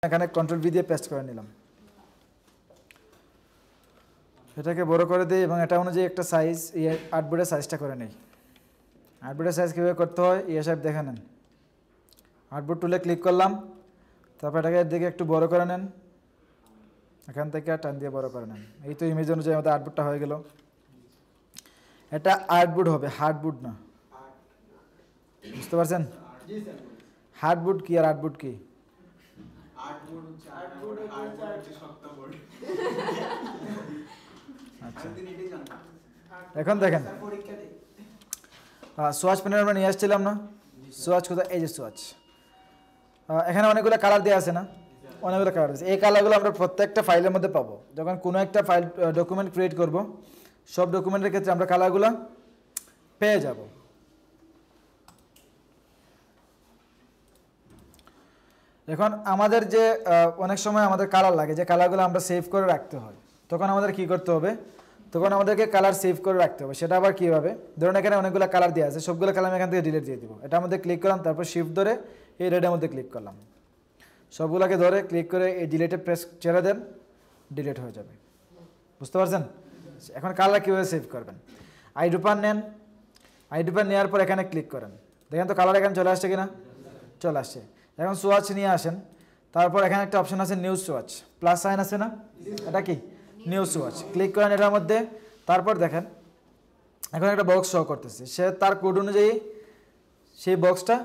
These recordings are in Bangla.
এখানে কন্ট্রোল ভি দিয়ে পেস্ট করে নিলাম, এটাকে বড় করে দিই এবং এটা অনুযায়ী একটা সাইজ আর্টবোর্ডের সাইজটা করে নেই। আর্টবোর্ডের সাইজ কীভাবে করতে হয় সাহেব দেখে নেন। আর্টবোর্ড টুলে ক্লিক করলাম, তারপর এটাকে এর দিকে একটু বড় করে নেন, এখান থেকে টান দিয়ে বড় করে নেন। এই তো ইমেজ অনুযায়ী আমাদের আর্টবোর্ডটা হয়ে গেল। এটা আর্টবোর্ড হবে, হার্ডবোর্ড না, বুঝতে পারছেন? হার্ডবোর্ড কি আর আর্টবোর্ড কি? আচ্ছা, এখন দেখেন সোয়াচ প্যানেল আমরা নিয়ে আসছিলাম না, সোয়াচ কোথায়? এই যে সোয়াচ, এখানে অনেকগুলো কালার দেওয়া আছে না, অনেকগুলো কালার আছে। এই কালারগুলো আমরা প্রত্যেকটা ফাইলের মধ্যে পাবো। যখন কোনো একটা ফাইল ডকুমেন্ট ক্রিয়েট করব, সব ডকুমেন্টের ক্ষেত্রে আমরা কালারগুলো পেয়ে যাব। এখন আমাদের যে অনেক সময় আমাদের কালার লাগে, যে কালারগুলো আমরা সেভ করে রাখতে হয়, তখন আমাদের কি করতে হবে? তখন আমাদেরকে কালার সেভ করে রাখতে হবে। সেটা আবার কীভাবে? ধরুন এখানে অনেকগুলো কালার দেওয়া আছে, সবগুলো কালার আমি এখান থেকে ডিলিট দিয়ে দিব। এটার মধ্যে ক্লিক করলাম, তারপর শিফট ধরে এই রেডের মধ্যে ক্লিক করলাম, সবগুলোকে ধরে ক্লিক করে এই ডিলিটে প্রেস ছেড়ে দেন, ডিলিট হয়ে যাবে। বুঝতে পারছেন? এখন কালার কীভাবে সেভ করবেন? আইড্রপার নেন, আইড্রপার নেওয়ার পর এখানে ক্লিক করেন, দেখেন তো কালার এখানে চলে আসছে কিনা? চলে আসছে। এখন সোয়াচ নিয়ে আসেন, তারপর এখানে একটা অপশন আছে নিউ সোয়াচ, প্লাস সাইন আছে না, এটা কি নিউ সোয়াচ, ক্লিক করেন এটার মধ্যে। তারপর দেখেন এখন একটা বক্স শো করতেছে, সে তার কোড অনুযায়ী সেই বক্সটা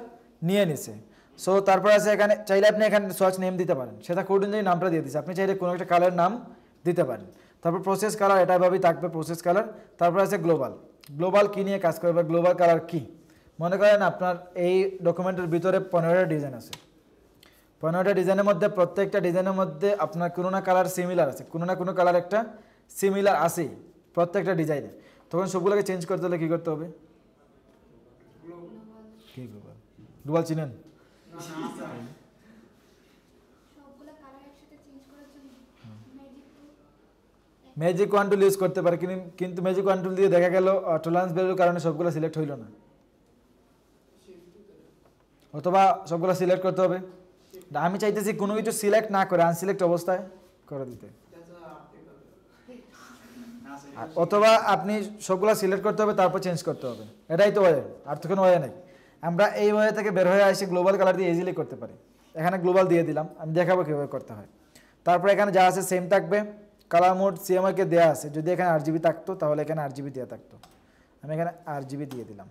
নিয়ে নিছে। সো তারপর আছে এখানে চাইলে আপনি এখানে সোয়াচ নেম দিতে পারেন, সেটা কোড অনুযায়ী নামটা দিয়ে দিচ্ছে, আপনি চাইলে কোনো একটা কালারের নাম দিতে পারেন। তারপর প্রসেস কালার, এটা এভাবেই থাকবে প্রসেস কালার। তারপর আছে গ্লোবাল, গ্লোবাল কী নিয়ে কাজ করবে, গ্লোবাল কালার কি? মনে করেন আপনার এই ডকুমেন্টের ভিতরে 15টা ডিজাইন আছে, 15টা ডিজাইনের মধ্যে প্রত্যেকটা ডিজাইনের মধ্যে আপনার কোনো না কালার সিমিলার আছে, কোনো না কোনো কালার একটা সিমিলার আছেই প্রত্যেকটা ডিজাইনে। তখন সবগুলোকে চেঞ্জ করতে হলে কী করতে হবে? কি গ্লোবাল? গ্লোবাল চিনেন? ম্যাজিক ওয়ান টুল ইউজ করতে পারে, কিন্তু ম্যাজিক ওয়ান টুল দিয়ে দেখা গেল টলারেন্স ভ্যালুর কারণে সবগুলো সিলেক্ট হইল না, অথবা সবগুলো সিলেক্ট করতে হবে। আমি চাইতেছি কোনো কিছু সিলেক্ট না করে আনসিলেক্ট অবস্থায় করে দিতে, অথবা আপনি সবগুলো সিলেক্ট করতে হবে তারপর চেঞ্জ করতে হবে, এটাই তো ওয়ে, আর তো কোনো ওয়ে নেই। আমরা এই ওয়ে থেকে বের হয়ে আসি গ্লোবাল কালার দিয়ে ইজিলি করতে পারি। এখানে গ্লোবাল দিয়ে দিলাম, আমি দেখাবো কীভাবে করতে হয়। তারপর এখানে যা আছে সেম থাকবে, কালার মোড সিএমআইকে দেওয়া আছে, যদি এখানে আরজিবি থাকতো তাহলে এখানে আরজিবি দেওয়া থাকতো, আমি এখানে আরজিবি দিয়ে দিলাম।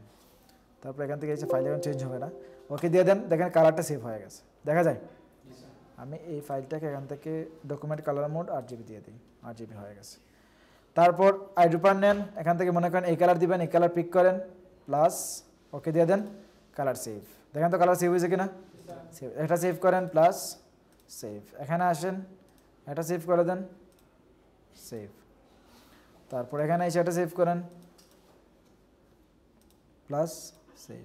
তারপর এখান থেকে এসে ফাইল এখন চেঞ্জ হবে না, ওকে দিয়ে দেন, দেখেন কালারটা সেভ হয়ে গেছে, দেখা যায়। আমি এই ফাইলটাকে এখান থেকে ডকুমেন্ট কালার মোড আরজিবি দিয়ে দিই, আরজিবি হয়ে গেছে। তারপর আইড্রপার নেন, এখান থেকে মনে করেন এই কালার দিবেন, এই কালার পিক করেন, প্লাস ওকে দিয়ে দেন, কালার সেভ, দেখেন তো কালার সেভ হয়েছে কিনা? সেভ, এটা সেভ করেন, প্লাস সেভ, এখানে আসেন, এটা সেভ করে দেন, সেভ। তারপর এখানে এসে এটা সেভ করেন, প্লাস সেভ।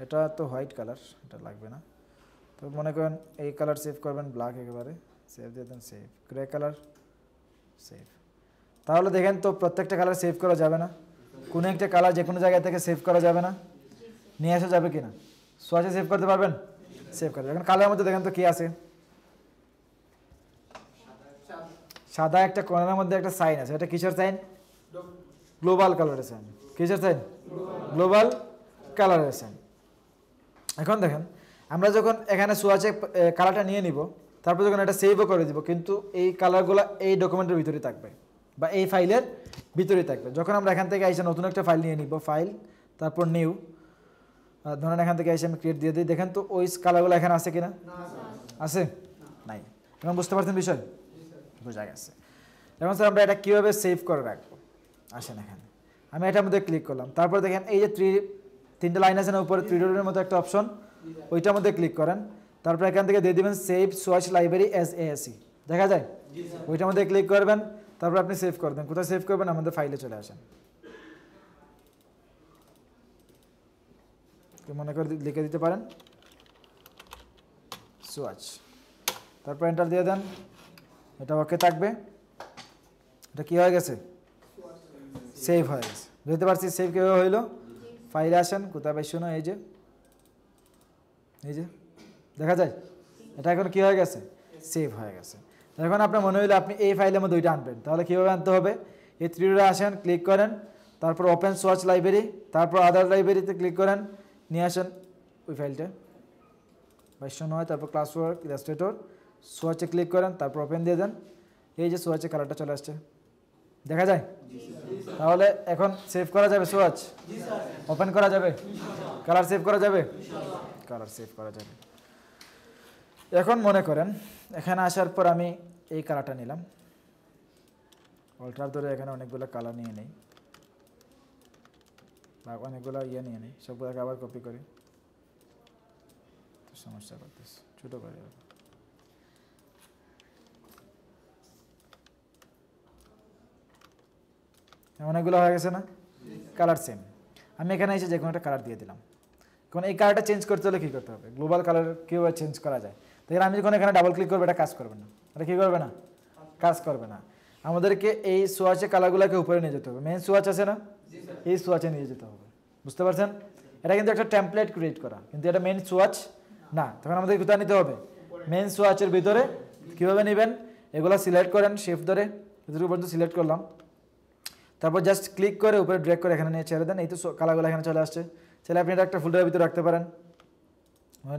এটা তো হোয়াইট কালার, এটা লাগবে না, তো মনে করেন এই কালার সেভ করবেন, ব্ল্যাক একেবারে, সেভ দিয়ে দেন, সেভ, গ্রে কালার, সেভ। তাহলে দেখেন তো প্রত্যেকটা কালার সেভ করা যাবে না? কোনো একটা কালার যে কোনো জায়গা থেকে সেভ করা যাবে না? নিয়ে আসা যাবে কি না? সোয়াচে সেভ করতে পারবেন? সেভ করতে। এখন কালারের মধ্যে দেখেন তো কী আছে, সাদা একটা কর্নারের মধ্যে একটা সাইন আছে, এটা কিসের সাইন? গ্লোবাল কালারের সাইন। কিসের সাইন? গ্লোবাল কালারের সাইন। এখন দেখেন আমরা যখন এখানে সোয়াচে কালারটা নিয়ে নিব, তারপর যখন এটা সেভও করে দিব, কিন্তু এই কালারগুলো এই ডকুমেন্টের ভিতরেই থাকবে বা এই ফাইলের ভিতরেই থাকবে। যখন আমরা এখান থেকে এসে নতুন একটা ফাইল নিয়ে নিব, ফাইল তারপর নিউ, ধরেন এখান থেকে এসে আমি ক্রিয়েট দিয়ে দিই, দেখেন তো ওই কালারগুলো এখানে আছে কিনা? আছে? নাই। এখন বুঝতে পারছেন বিষয়? বোঝা গেছে। এখন স্যার আমরা এটা কীভাবে সেভ করে রাখবো, আসেন এখানে আমি এটার মধ্যে ক্লিক করলাম, তারপর দেখেন এই যে তিনটা লাইন আছে না উপরে, থ্রি ডটের মতো একটা অপশন, ওইটার মধ্যে ক্লিক করেন, তারপর এখান থেকে দিয়ে দেবেন save swatch library as AAC, দেখা যায়? ওইটার মধ্যে ক্লিক করবেন, তারপর আপনি সেভ করবেন। কোথায় সেভ করবেন? আমাদের ফাইলে চলে আসেন, মনে করে লিখে দিতে পারেন সোয়াচ, তারপর এন্টার দিয়ে দেন, এটা ওকে থাকবে। এটা কী হয়ে গেছে? সেভ হয়ে গেছে। বুঝতে পারছি সেভ কীভাবে হইলো? ফাইলে আসেন, কোথায় পাইছো না, এই যে দেখা যায়, এটা এখন কী হয়ে গেছে? সেভ হয়ে গেছে। এখন আপনার মনে হইলে আপনি এই ফাইলের মধ্যে ওইটা আনবেন, তাহলে কীভাবে আনতে হবে? এই থ্রি ডটে আসেন, ক্লিক করেন, তারপর ওপেন সোয়াচ লাইব্রেরি, তারপর আদার লাইব্রেরিতে ক্লিক করেন, নিয়ে আসেন ওই ফাইলটা 2209, তারপর ক্লাস ওয়ার্ক ইলাস্ট্রেটর, সোয়াচে ক্লিক করেন, তারপর ওপেন দিয়ে দেন। এই যে সোয়াচে কালারটা চলে আসছে, দেখা যায়? তাহলে এখন সেভ করা যাবে সোয়াচ? ওপেন করা যাবে? কালার সেভ করা যাবে? কালার সেভ করা যাবে। এখন মনে করেন এখানে আসার পর আমি এই কালারটা নিলাম, অল্টার ধরে এখানে অনেকগুলো কালার নিয়ে নেই বা অনেকগুলো নিয়ে নেই, সবগুলোকে আবার কপি করি, সমস্যা করতেছে, ছোটো করে অনেকগুলো হয়ে গেছে না? Colour same. আমি এখানে এসে যে কোনো একটা কালার দিয়ে দিলাম। এখন এই কালারটা চেঞ্জ করতে হলে কী করতে হবে? গ্লোবাল কালার কীভাবে চেঞ্জ করা যায়? দেখেন আমি যখন এখানে ডাবল ক্লিক করবো এটা কাজ করবে না, এটা কী করবে না? কাজ করবে না। আমাদেরকে এই সোয়াচে কালারগুলোকে উপরে নিয়ে যেতে হবে। মেন সোয়াচ আছে না, এই সোয়াচে নিয়ে যেতে হবে, বুঝতে পারছেন? এটা কিন্তু একটা টেমপ্লেট ক্রিয়েট করা, কিন্তু এটা মেন সোয়াচ না। তখন আমাদের কোথায় নিতে হবে? মেন সোয়াচের ভিতরে। কীভাবে নেবেন? এগুলো সিলেক্ট করেন, শিফট ধরে এটুকু পর্যন্ত সিলেক্ট করলাম, তারপর জাস্ট ক্লিক করে উপরে ড্র্যাগ করে এখানে নিয়ে ছেড়ে দেন। এই তো কালারগুলো এখানে চলে আসছে। চাইলে আপনি এটা একটা ফোল্ডারের ভিতরে রাখতে পারেন,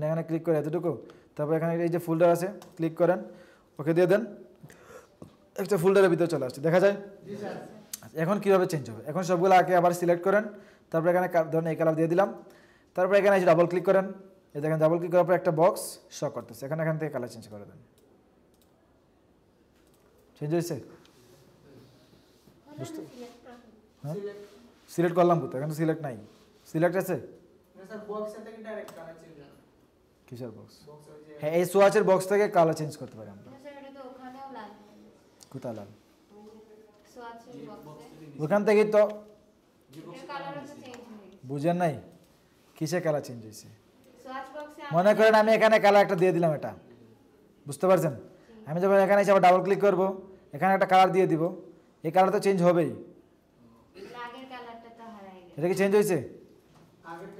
এখানে ক্লিক করে এতটুকু, তারপর এখানে এই যে ফোল্ডার আছে ক্লিক করেন, ওকে দিয়ে দেন, একটা ফোল্ডারের ভিতরে চলে আসছে, দেখা যায়? এখন কীভাবে চেঞ্জ হবে? এখন সবগুলো আগে আবার সিলেক্ট করেন, তারপর এখানে ধরেন এই কালার দিয়ে দিলাম, তারপর এখানে এসে ডাবল ক্লিক করেন, এই দেখেন ডাবল ক্লিক করার পর একটা বক্স শো করতেছে, এখান থেকে কালার চেঞ্জ করে দেন। চেঞ্জ হয়েছে? বুঝতে? হ্যাঁ, সিলেক্ট করলাম কোথায়? এখন তো সিলেক্ট নাই। সিলেক্ট আছে? কিসের বক্স? হ্যাঁ, এই সোয়াচের বক্স থেকে কালার চেঞ্জ করতে পারি আমরা। কোথায় লাল? ওখান থেকেই তো বুঝেন নাই কিসে কালার চেঞ্জ হয়েছে? মনে করেন আমি এখানে কালার একটা দিয়ে দিলাম, এটা বুঝতে পারছেন? আমি যখন এখানে এসে আবার ডাবল ক্লিক করবো, এখানে একটা কালার দিয়ে দিব, এই কালার তো চেঞ্জ হবেই। এটা কি চেঞ্জ হয়েছে? আগের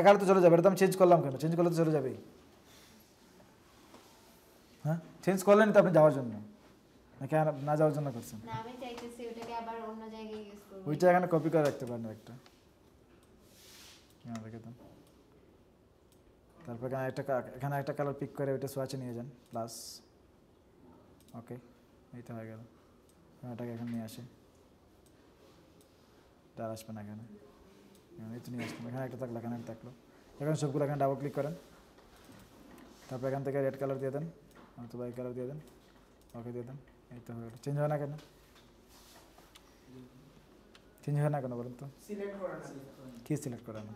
কালার তো চলে যাবে, এটা তো আমি চেঞ্জ করলাম কেন? চেঞ্জ করলে তো চলে যাবেই। হ্যাঁ, চেঞ্জ করলেন তো আপনি যাওয়ার জন্য, নাকি না যাওয়ার জন্য করছেন? ওইটা এখানে কপি করে রাখতে পারেন একটা, তারপর এখানে একটা কালার পিক করে ওইটা সোয়াচে নিয়ে যান, প্লাস ওকে, এই তো হয়ে গেল। এটাকে এখন নিয়ে আসে, এটা আসবে না এখানে, এই তো নিয়ে আসলাম, এখানে একটা থাকলো, এখানে একটা থাকলো। এখন সবগুলো এখানে ডাবল ক্লিক করেন, তারপর এখান থেকে রেড কালার দিয়ে দেন অথবা এই কালার দিয়ে দেন, ওকে দিয়ে দেন, এই তো হয়ে গেল। চেঞ্জ হয় না কেন? চেঞ্জ হয় না কেন বলুন তো? কি সিলেক্ট করে না?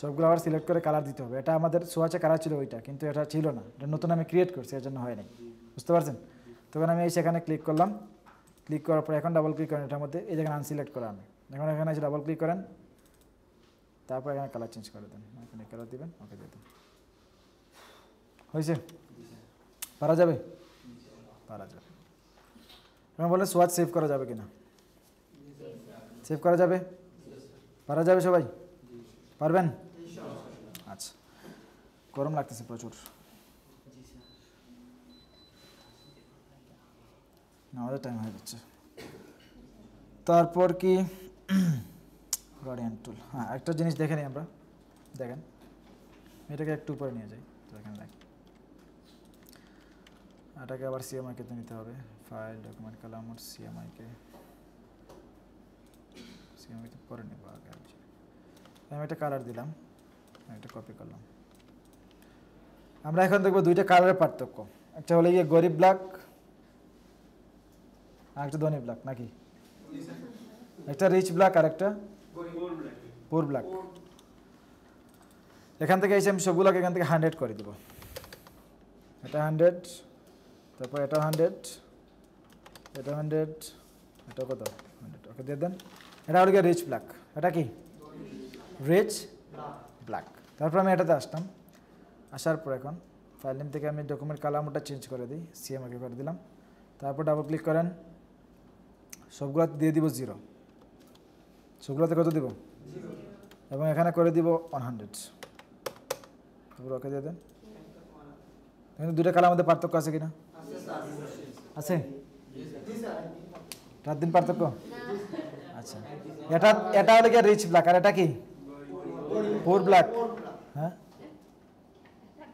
সবগুলো আবার সিলেক্ট করে কালার দিতে হবে। এটা আমাদের সোয়াচে কালার ছিল ওইটা, কিন্তু এটা ছিল না, এটা নতুন আমি ক্রিয়েট করছি, এর জন্য হয় নাই, বুঝতে পারছেন? তখন আমি সেখানে ক্লিক করলাম, ক্লিক করার পর এখন ডাবল ক্লিক করেন এটার মধ্যে, এই জায়গায় আনসিলেক্ট করা আমি, এখন এখানে এসে ডাবল ক্লিক করেন, তারপর এখানে কালার চেঞ্জ করে দেন, এখানে কালার দিবেন, ওকে দিয়ে দেন। হয়েছে? পারা যাবে? পারা যাবে। এখন বলে সোয়াচ সেভ করা যাবে কিনা? সেভ করা যাবে? পারা যাবে সবাই? পারবেন? আচ্ছা, গরম লাগতেছে প্রচুর, আমাদের টাইম হয়ে যাচ্ছে। তারপর কি গ্রেডিয়েন্ট টুল, হ্যাঁ একটা জিনিস দেখে নিই আমরা, দেখেন এটাকে একটু উপরে নিয়ে যাই, তো এখানে দেখ, এটাকে আবার সিএমআইকে নিতে হবে, ফাইল ডকুমেন্ট কালামর সিএমআইকে পরে নেব আগে। আমি একটা কালার দিলাম, একটা কপি করলাম। আমরা এখন দেখবো দুইটা কালারের পার্থক্য, একটা হলো গিয়ে গরিব ব্ল্যাক আর একটা ধনী ব্ল্যাক, নাকি? একটা রিচ ব্ল্যাক আর একটা পুর ব্ল্যাক। এখান থেকে এসে আমি সবগুলোকে এখান থেকে 100 করে দেবো, এটা 100, তারপর এটা 100, এটা 100, এটা কত 100, ওকে দিয়ে দেন। এটা হলো গিয়ে রিচ ব্ল্যাক, এটা কি রিচ ব্ল্যাক। তারপর আমি এটাতে আসলাম, আসার পর এখন ফাইল নেম থেকে আমি ডকুমেন্ট কালামটা চেঞ্জ করে দিই, সিএমআইকে করে দিলাম, তারপর ডাবল ক্লিক করেন, সবগুলোতে দিয়ে দিব 0, সবগুলোতে কত দিব? এবং এখানে করে দিব 100, তারপর ওকে দিয়ে দেন, কিন্তু দুইটা কালার মধ্যে পার্থক্য আছে কিনা? আছে? রাত দিন পার্থক্য? আচ্ছা, এটা এটা হলো কি রিচ ব্ল্যাক, আর এটা কি পুর ব্ল্যাক? হ্যাঁ,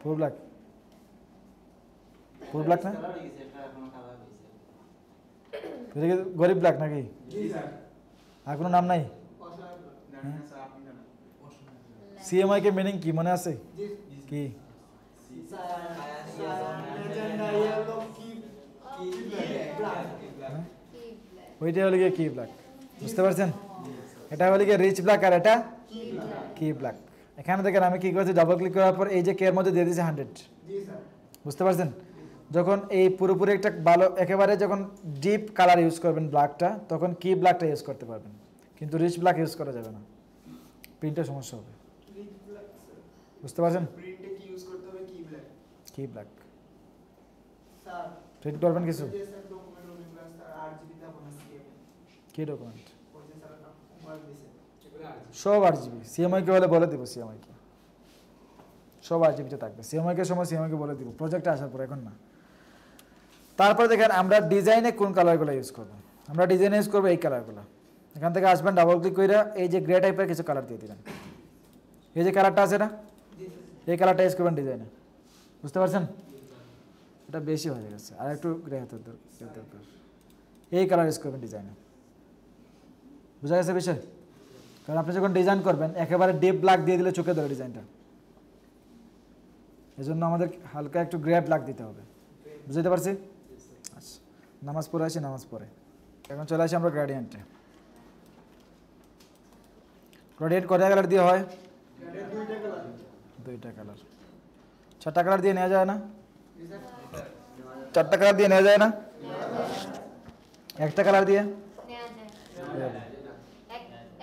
পুর ব্ল্যাক, পুর ব্ল্যাক না? এটা কি গরিব ব্ল্যাক নাকি? আর কোনো নাম নাই? সিএমআই কে মিনিং কি মনে আছে? কি ওইটা হলো গিয়ে কি ব্ল্যাক, বুঝতে পারছেন? এটা হলো গিয়ে রিচ ব্ল্যাক আর এটা কি ব্ল্যাক। এখানে দেখেন আমি কি করেছি, ডাবল ক্লিক করার পর এই যে কে এর মধ্যে দিয়ে দিয়েছি 100, বুঝতে পারছেন? যখন এই পুরোপুরি একটা ভালো একেবারে যখন ডিপ কালার ইউজ করবেন ব্ল্যাকটা, তখন কি ব্ল্যাকটা ইউজ করতে পারবেন, কিন্তু রিচ ব্ল্যাক ইউজ করা যাবে না, প্রিন্টের সমস্যা হবে, বুঝতে পারছেন? প্রিন্টে কি ইউজ করতে হবে? কি ব্ল্যাক। কি ব্ল্যাক স্যার প্রিন্ট করবেন কিছু? যে স্যার ডকুমেন্ট অনেকগুলো স্যার আরজিবি তে আপনারা সিএমএ কি ডকুমেন্ট? ওই যে স্যার মোবাইল দিয়েছে সব আরজিবি। সিএমআই কে বলে দিব, সিএমআই কে সব আরজিবিতে থাকবে। সিএমআই কে সময় সিএমআই কে বলে দিব প্রজেক্টে আসার পর, এখন না। তারপর দেখেন আমরা ডিজাইনে কোন কালারগুলো ইউজ করব। আমরা ডিজাইনে ইউজ করবো এই কালারগুলো। এখান থেকে আসবেন, ডাবল ক্লিক করে এই যে গ্রে টাইপের কিছু কালার দিয়ে দিবেন। এই যে কালারটা আছে না, এই কালারটা ইউজ করবেন ডিজাইনে, বুঝতে পারছেন? এটা বেশি হয়ে গেছে, আর একটু গ্রে হতে দরকার। এই কালার ইউজ করবেন ডিজাইনে, বুঝা গেছে বিষয়? কারণ আপনি যখন ডিজাইন করবেন একেবারে ডিপ ব্ল্যাক দিয়ে দিলে চোখে ধরে ডিজাইনটা, এই জন্য আমাদের হালকা একটু গ্রে ব্ল্যাক দিতে হবে, বুঝতে পারছি? আচ্ছা, নামাজ পড়ে আসি, নামাজ পড়ে এখন চলে আসি আমরা গ্রেডিয়েন্টে। গ্রেডিয়েন্ট কয়টা কালার দিয়ে হয়? দুইটা কালার। 4টা কালার দিয়ে নেওয়া যায় না? 4টা কালার দিয়ে নেওয়া যায় না? একটা কালার দিয়ে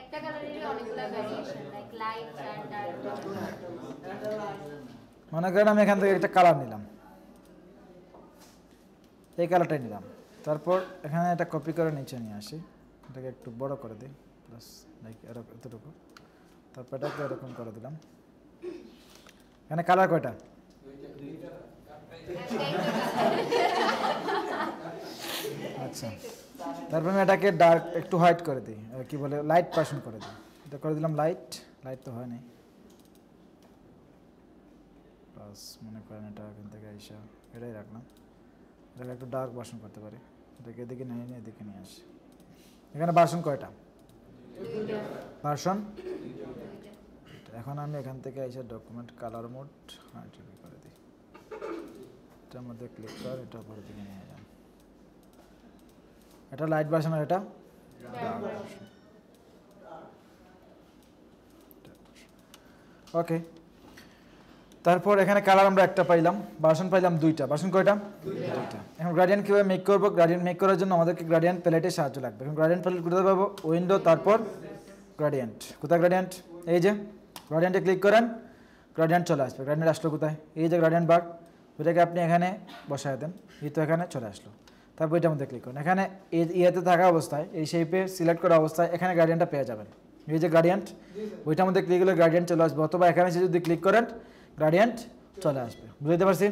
একটা কালারের অনেকগুলো ভ্যারিয়েশন, লাইক লাইট আর ডার্ক। মনে করেন আমি এখান থেকে একটা কালার নিলাম, এই কালারটাই নিলাম, তারপর এখানে এটা কপি করে নিচে নিয়ে আসি, এটাকে একটু বড় করে দিই, প্লাস লাইক এরকম এতটুকু, তারপর এটাকে এরকম করে দিলাম। এখানে কালার কয়টা? আচ্ছা, তারপর আমি এটাকে ডার্ক একটু হোয়াইট করে দিই, কি বলে লাইট পার্সন করে দিই। এটা করে দিলাম লাইট, লাইট তো হয় নাই, প্লাস মনে করেন এটা এখান থেকে আইসা এটাই রাখলাম, এটাকে একটু ডার্ক ভার্সন করতে পারি, এটাকে এদিকে নিয়ে নিয়ে এদিকে নিয়ে আসি। এখানে ভার্সন কয়টা? ভার্সন। এখন আমি এখান থেকে আইসা ডকুমেন্ট কালার মোড আরজিবি করে দিই, এটার মধ্যে ক্লিক কর, এটা উপরের দিকে নিয়ে যান। এটা লাইট ভার্সন আর এটা ডার্ক ভার্সন। ওকে, তারপর এখানে কালার আমরা একটা পাইলাম, ভার্সন পাইলাম দুইটা। ভার্সন কয়টা? দুইটা। এখন গ্রেডিয়েন্ট কীভাবে মেক করবো? গ্রেডিয়েন্ট মেক করার জন্য আমাদেরকে গ্রেডিয়েন্ট প্যালেটের সাহায্য লাগবে। এখন গ্রেডিয়েন্ট প্যালেট কোথায় পাবো? উইন্ডো, তারপর গ্রেডিয়েন্ট। কোথায় গ্রেডিয়েন্ট? এই যে গ্রেডিয়েন্টে ক্লিক করেন, গ্রেডিয়েন্ট চলে আসবে। গ্রেডিয়েন্ট আসলো কোথায়? এই যে গ্রেডিয়েন্ট বার, ওইটাকে আপনি এখানে বসায় দেন, এই তো এখানে চলে আসলো। তারপর এটার মধ্যে ক্লিক করেন, এখানে এই ইয়েতে থাকা অবস্থায়, এই শেপে সিলেক্ট করা অবস্থায় এখানে গ্রেডিয়েন্টটা পেয়ে যাবেন। এই যে গ্রেডিয়েন্ট, ওইটার মধ্যে ক্লিক করলে গ্রেডিয়েন্ট চলে আসবে, অথবা এখানে যদি ক্লিক করেন গ্রেডিয়েন্ট চলে আসবে, বুঝতে পারছি?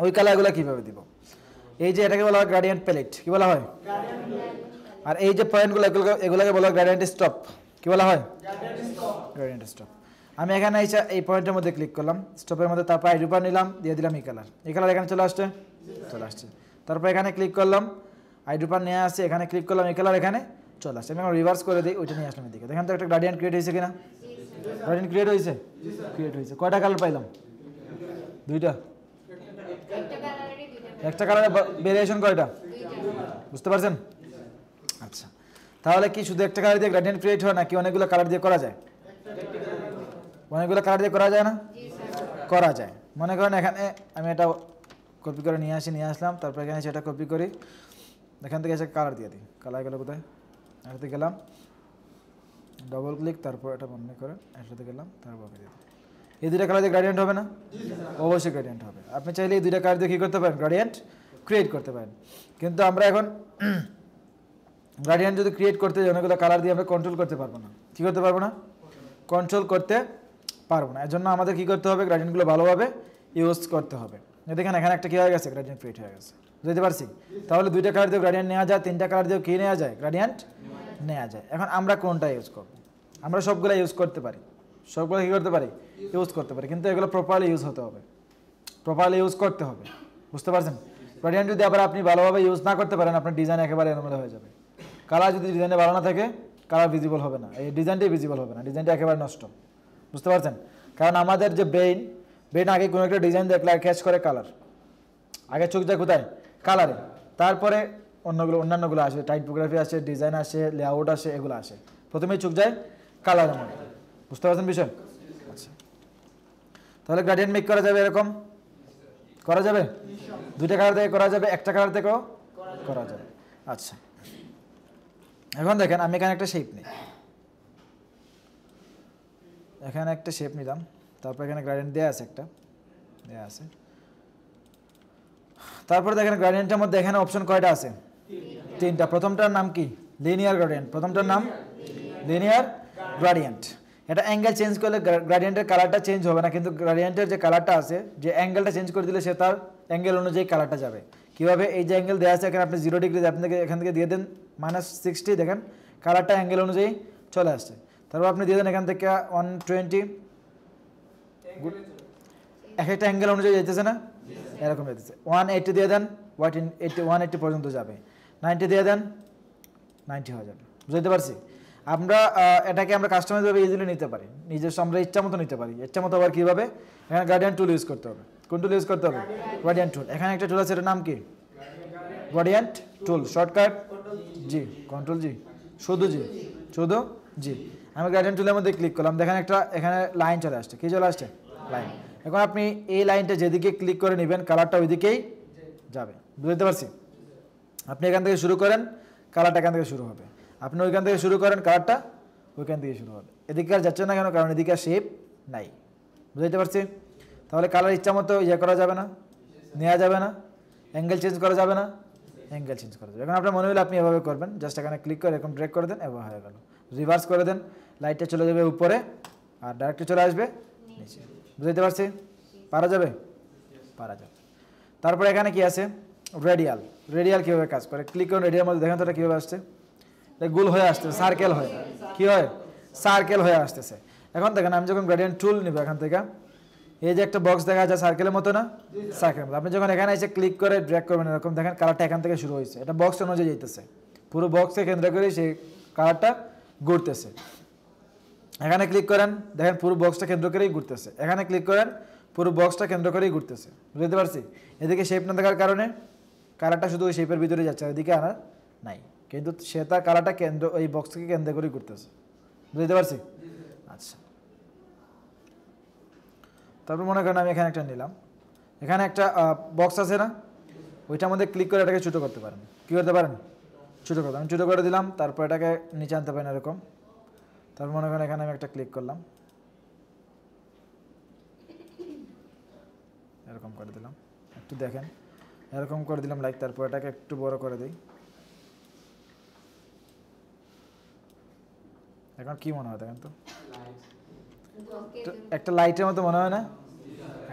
ওই কালারগুলো কীভাবে দিব? এই যে এটাকে বলা হয় গ্রেডিয়েন্ট প্যালেট, কী বলা হয়? আর এই যে পয়েন্টগুলো এগুলোকে বলা হয় গ্রেডিয়েন্ট স্টপ, কী বলা হয়? Gradient stop. আমি এখানে এই পয়েন্টের মধ্যে ক্লিক করলাম, স্টপের মধ্যে, তারপর আইড্রোপার নিলাম, দিয়ে দিলাম এই কালার। এই কালার এখানে চলে আসছে, চলে আসছে। তারপর এখানে ক্লিক করলাম, আইড্রোপার নিয়ে আসছে, এখানে ক্লিক করলাম, এই কালার এখানে চলে আসছে। আমি এখন রিভার্স করে দিই, ওইটা নিয়ে আসলাম এদিকে। দেখেন তো একটা গ্রেডিয়েন্ট ক্রিয়েট হয়েছে কিনা? গ্রেডিয়েন্ট ক্রিয়েট হয়েছে, ক্রিয়েট হয়েছে। কয়টা কালার পাইলাম? দুইটা। একটা কালারের ভেরিয়েশন কয়টা? বুঝতে পারছেন? আচ্ছা, তাহলে কি শুধু একটা কালার দিয়ে গ্রেডিয়েন্ট ক্রিয়েট হয় নাকি অনেকগুলো কালার দিয়ে করা যায়? অনেকগুলো কালার দিয়ে করা যায় না? করা যায়। মনে করেন এখানে আমি এটা কপি করে নিয়ে আসলাম, তারপর এখানে সেটা কপি করি, এখান থেকে এসে কালার দিয়ে দিই। কালার গেলো কোথায়? এটাতে গেলাম, ডবল ক্লিক, তারপর এটা মনে করেন এটাতে গেলাম, তারপর দিয়ে দিই। এই দুইটা কালার দিয়ে গ্রেডিয়েন্ট হবে না? অবশ্যই গ্রেডিয়েন্ট হবে। আপনি চাইলে এই দুইটা কালার দিয়ে কী করতে পারেন? গ্রেডিয়েন্ট ক্রিয়েট করতে পারেন। কিন্তু আমরা এখন গ্রেডিয়েন্ট যদি ক্রিয়েট করতে যাই, অনেকগুলো কালার দিয়ে আমরা কন্ট্রোল করতে পারবো না। কী করতে পারবো না? কন্ট্রোল করতে পারবো না। এর জন্য আমাদের কী করতে হবে? গ্রেডিয়েন্টগুলো ভালোভাবে ইউজ করতে হবে। দেখেন এখানে একটা কী হয়ে গেছে, গ্রেডিয়েন্ট ক্রিয়েট হয়ে গেছে, বুঝতে পারছি? তাহলে 2টা কালার দিয়েও গ্রেডিয়েন্ট নেওয়া যায়, 3টা কালার দিয়েও কী নেওয়া যায়, গ্রেডিয়েন্ট নেওয়া যায়। এখন আমরা কোনটা ইউজ করব? আমরা সবগুলো ইউজ করতে পারি, সবগুলো কী করতে পারি, ইউজ করতে পারি, কিন্তু এগুলো প্রপারলি ইউজ হতে হবে, প্রপারলি ইউজ করতে হবে, বুঝতে পারছেন? গ্রেডিয়েন্ট যদি আবার আপনি ভালোভাবে ইউজ না করতে পারেন, আপনার ডিজাইন একেবারে এলোমেলো হয়ে যাবে। কালার যদি ডিজাইনে ভালো না থাকে, কালার ভিজিবল হবে না, এই ডিজাইনটাই ভিজিবল হবে না, ডিজাইনটা একেবারে নষ্ট, বুঝতে পারছেন? কারণ আমাদের যে ব্রেইন আগে কোনো একটা ডিজাইন দেখলে ক্যাচ করে কালার, আগে চোখ যায় কোথায়, কালারে, তারপরে অন্যান্যগুলো আসে, টাইপোগ্রাফি আসে, ডিজাইন আসে, লেআউট আসে, এগুলো আসে, প্রথমেই চোখ যায় কালারের মধ্যে, বুঝতে পারছেন বিষয়? আচ্ছা, তাহলে গ্রেডিয়েন্ট মেক করা যাবে, এরকম করা যাবে, 2টা কালার থেকে করা যাবে, একটা কালার থেকেও করা যাবে। আচ্ছা, এখন দেখেন আমি এখানে একটা শেপ নিই, এখানে একটা শেপ নিলাম, তারপর এখানে গ্রেডিয়েন্ট দেওয়া আছে, একটা দেওয়া আছে, তারপরে দেখেন গ্রেডিয়েন্টের মধ্যে এখানে অপশন কয়টা আছে, 3টা। প্রথমটার নাম কি, লিনিয়ার গ্রেডিয়েন্ট, প্রথমটার নাম লিনিয়ার গ্রেডিয়েন্ট। এটা অ্যাঙ্গেল চেঞ্জ করলে গ্রেডিয়েন্টের কালারটা চেঞ্জ হবে না, কিন্তু গ্রেডিয়েন্টের যে কালারটা আছে, যে অ্যাঙ্গেলটা চেঞ্জ করে দিলে সে তার অ্যাঙ্গেল অনুযায়ী কালারটা যাবে। কীভাবে, এই যে অ্যাঙ্গেল দেওয়া আছে এখানে আপনি 0 ডিগ্রি আপনাকে এখান থেকে দিয়ে দেন -60, দেখেন কালারটা অ্যাঙ্গেল অনুযায়ী চলে আসছে। তারপর আপনি দিয়ে দেন এখান থেকে 120, এক একটা অ্যাঙ্গেল অনুযায়ী যেতেছে না, এরকম যেতেছে। 180 দিয়ে দেন, 180 পর্যন্ত যাবে, 90 দিয়ে দেন, 90 হয়ে যাবে, বুঝতে পারছি? আমরা এটাকে আমরা কাস্টমাইজভাবে ইজিলি নিতে পারি, নিজস্ব আমরা ইচ্ছা মতো নিতে পারি। ইচ্ছা মতো আবার কীভাবে, এখানে গ্রেডিয়েন্ট টুল ইউজ করতে হবে। কোন টুল ইউজ করতে হবে, গ্রেডিয়েন্ট টুল। এখানে একটা টুল আছে, এটার নাম কি, গ্রেডিয়েন্ট টুল, শর্টকাট জি, কন্ট্রোল জি, শুধু জি, শুধু জি। আমি গ্রেডিয়েন্ট টুলের মধ্যে ক্লিক করলাম, দেখেন একটা এখানে লাইন চলে আসছে, কী চলে আসছে, লাইন। এখন আপনি এই লাইনটা যেদিকে ক্লিক করে নেবেন, কালারটা ওইদিকেই যাবে, বুঝতে পারছি? আপনি এখান থেকে শুরু করেন, কালারটা এখান থেকে শুরু হবে, আপনি ওইখান থেকে শুরু করেন, কালারটা ওইখান থেকে শুরু হবে। এদিকে আর যাচ্ছে না কেন, কারণ এদিকে আর শেপ নাই, বুঝতে পারছি? তাহলে কালার ইচ্ছা মতো ইয়ে করা যাবে না, নেওয়া যাবে না, অ্যাঙ্গেল চেঞ্জ করা যাবে না, অ্যাঙ্গেল চেঞ্জ করা যাবে। এখন আপনার মনে হলে আপনি এভাবে করবেন, জাস্ট এখানে ক্লিক করে এরকম ড্র্যাগ করে দেন, এভাবে হয়ে গেল। রিভার্স করে দেন, লাইটটা চলে যাবে উপরে আর ডাইরেক্ট চলে আসবে নিচে, বুঝতে পারছি? পারা যাবে, পারা যাবে। তারপরে এখানে কি আছে, রেডিয়াল। রেডিয়াল কীভাবে কাজ করে, ক্লিক করুন রেডিয়াল মধ্যে, দেখেন তো এটা কীভাবে আসছে, গোল হয়ে আসছে, সার্কেল হয়ে, কী হয়, সার্কেল হয়ে আসতেছে। এখন দেখেন আমি যখন গ্রেডিয়েন্ট টুল নিব, এখান থেকে এই যে একটা বক্স দেখা যায় সার্কেলের মতো না, সার্কেলের মতো। আপনি যখন এখানে এসে ক্লিক করে ড্র্যাগ করবেন, এরকম দেখেন কালারটা এখান থেকে শুরু হয়েছে, এটা বক্স অনুযায়ী যেতেছে, পুরো বক্সকে কেন্দ্র করে সেই কালারটা ঘুরতেছে। এখানে ক্লিক করেন, দেখেন পুরো বক্সটা কেন্দ্র করেই ঘুরতেছে, এখানে ক্লিক করেন, পুরো বক্সটা কেন্দ্র করেই ঘুরতেছে, বুঝতে পারছি? এদিকে শেপ না থাকার কারণে কালারটা শুধু ওই শেপের ভিতরে যাচ্ছে, ওইদিকে আনার নাই, কিন্তু সে তার কালারটা কেন্দ্র ওই বক্সকে কেন্দ্র করেই ঘুরতেছে, বুঝতে পারছি? আচ্ছা, তারপর মনে করেন আমি এখানে একটা নিলাম, এখানে একটা বক্স আছে না, ওইটার মধ্যে ক্লিক করে এটাকে ছোটো করতে পারেন। কী করতে পারেন, ছোটো করতে। আমি ছোটো করে দিলাম, তারপর এটাকে নিচে আনতে পারেন এরকম। তারপর মনে করেন এখানে আমি একটা ক্লিক করলাম, এরকম করে দিলাম, একটু দেখেন এরকম করে দিলাম লাইক, তারপর এটাকে একটু বড় করে দিই। এখন কি মনে হয় দেখেন তো, একটা লাইটের মতো মনে হয় না,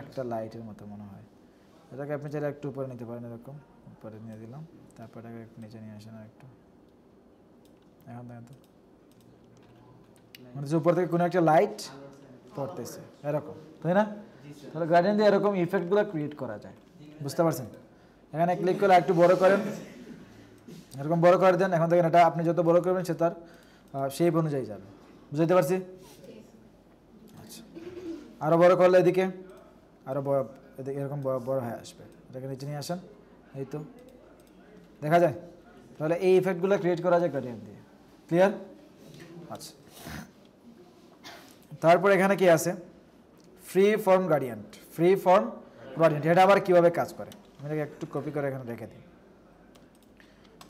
একটা লাইটের মতো মনে হয়। এটাকে আপনি চাইলে একটু উপরে নিতে পারেন, এরকম উপরে নিয়ে দিলাম, তারপর এটাকে একটু নিচে নিয়ে আসেন আর একটু। এখন দেখেন তো, মানে যে উপর থেকে কোনো একটা লাইট পড়তেছে এরকম, তাই না? তাহলে গ্রেডিয়েন্ট দিয়ে এরকম ইফেক্টগুলো ক্রিয়েট করা যায়, বুঝতে পারছেন? এখানে ক্লিক করে একটু বড় করেন, এরকম বড় করে দেন। এখন দেখেন এটা আপনি যত বড় করবেন সে তার শেপ অনুযায়ী যাবে, বুঝতে পারছি? আচ্ছা, আরও বড় করলে এদিকে আরও বড়, এদিকে এরকম বড় হয়ে আসবে, এটাকে নিচে নিয়ে আসেন, এই তো দেখা যায়। তাহলে এই ইফেক্টগুলো ক্রিয়েট করা যায় গ্রেডিয়েন্ট দিয়ে, ক্লিয়ার? আচ্ছা, তারপর এখানে কি আছে, free form gradient. Free form gradient, এটা আবার কীভাবে কাজ করে, আমি এটাকে একটু কপি করে এখানে রেখে দিই।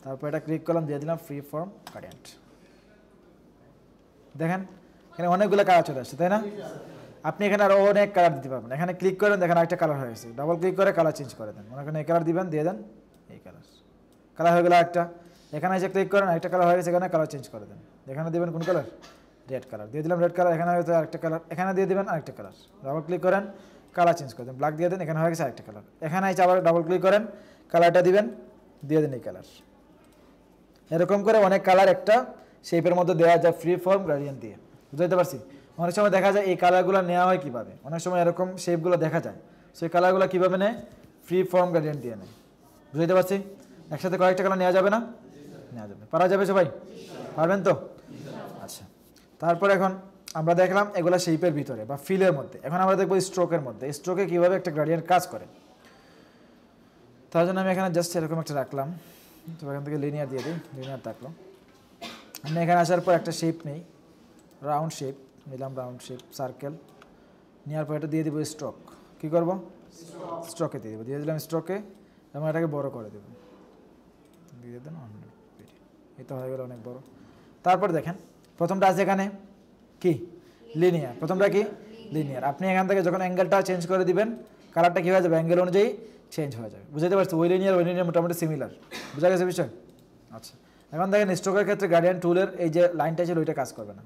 তারপর এটা ক্লিক করলাম, দিয়ে দিলাম ফ্রি ফর্ম গ্রেডিয়েন্ট। দেখেন এখানে অনেকগুলো কালার চলে আসছে, তাই না? আপনি এখানে আরও অনেক কালার দিতে পারবেন। এখানে ক্লিক করেন, দেখেন একটা কালার হয়ে গেছে, ডাবল ক্লিক করে কালার চেঞ্জ করে দেন, মনে করেন এই কালার দিবেন, দিয়ে দেন এই কালার, কালার হয়ে গেলো একটা। এখানে এসে ক্লিক করেন, একটা কালার হয়ে গেছে, এখানে কালার চেঞ্জ করে দেন, এখানে দেবেন কোন কালার, রেড কালার, দিয়ে দিলাম রেড কালার। এখানে হয়তো আরেকটা কালার, এখানে দিয়ে দেবেন আরেকটা কালার, ডাবল ক্লিক করেন, কালার চেঞ্জ করে দেন, ব্ল্যাক দিয়ে দেন, এখানে হয়ে গেছে আরেকটা কালার। এখানে এসে আবার ডাবল ক্লিক করেন, কালারটা দিবেন, দিয়ে দেন এই কালার। এরকম করে অনেক কালার একটা শেপের মধ্যে দেওয়া যায় ফ্রি ফর্ম গ্রেডিয়েন্ট দিয়ে, বুঝতে পারছি? অনেক সময় দেখা যায় এই কালারগুলো নেওয়া হয় কীভাবে, অনেক সময় এরকম শেপগুলো দেখা যায়, সেই কালারগুলো কীভাবে নেয়, ফ্রি ফর্ম গ্রেডিয়েন্ট দিয়ে নেয়, বুঝতে পারছি? একসাথে কয়েকটা কালার নেওয়া যাবে না? নেওয়া যাবে, পারা যাবে সবাই? পারবেন তো? আচ্ছা, তারপর এখন আমরা দেখলাম এগুলো শেপের ভিতরে বা ফিলের মধ্যে। এখন আমরা দেখবো স্ট্রোকের মধ্যে, স্ট্রোকে কীভাবে একটা গ্রেডিয়েন্ট কাজ করে। তার জন্য আমি এখানে জাস্ট এরকম একটা রাখলাম, তো এখান থেকে লিনিয়ার দিয়ে দিই, লিনিয়ার থাকলো। আমি এখানে আসার পর একটা শেপ নেই, রাউন্ড শেপ নিলাম, রাউন্ড শেপ সার্কেল নেওয়ার পর এটা দিয়ে দিব স্ট্রোক। কী করবো? স্ট্রোকে দিয়ে দেবো, দিয়ে দিলাম স্ট্রোকে এবং এটাকে বড় করে দেবো, দিয়ে দেন 100, এই তো হয়ে গেল অনেক বড়। তারপর দেখেন প্রথমটা আছে এখানে কি লিনিয়ার, প্রথমটা কি লিনিয়ার। আপনি এখান থেকে যখন অ্যাঙ্গেলটা চেঞ্জ করে দিবেন, কালারটা কী হয়ে যাবে, অ্যাঙ্গেল অনুযায়ী চেঞ্জ হয়ে যাবে, বুঝতে পারছি? ওই লিনিয়ার মোটামুটি সিমিলার, বুঝা গেছে বিষয়? আচ্ছা, এখন দেখেন স্ট্রোকের ক্ষেত্রে গ্রেডিয়েন্ট টুলের এই যে লাইনটা ছিল ওইটা কাজ করবে না,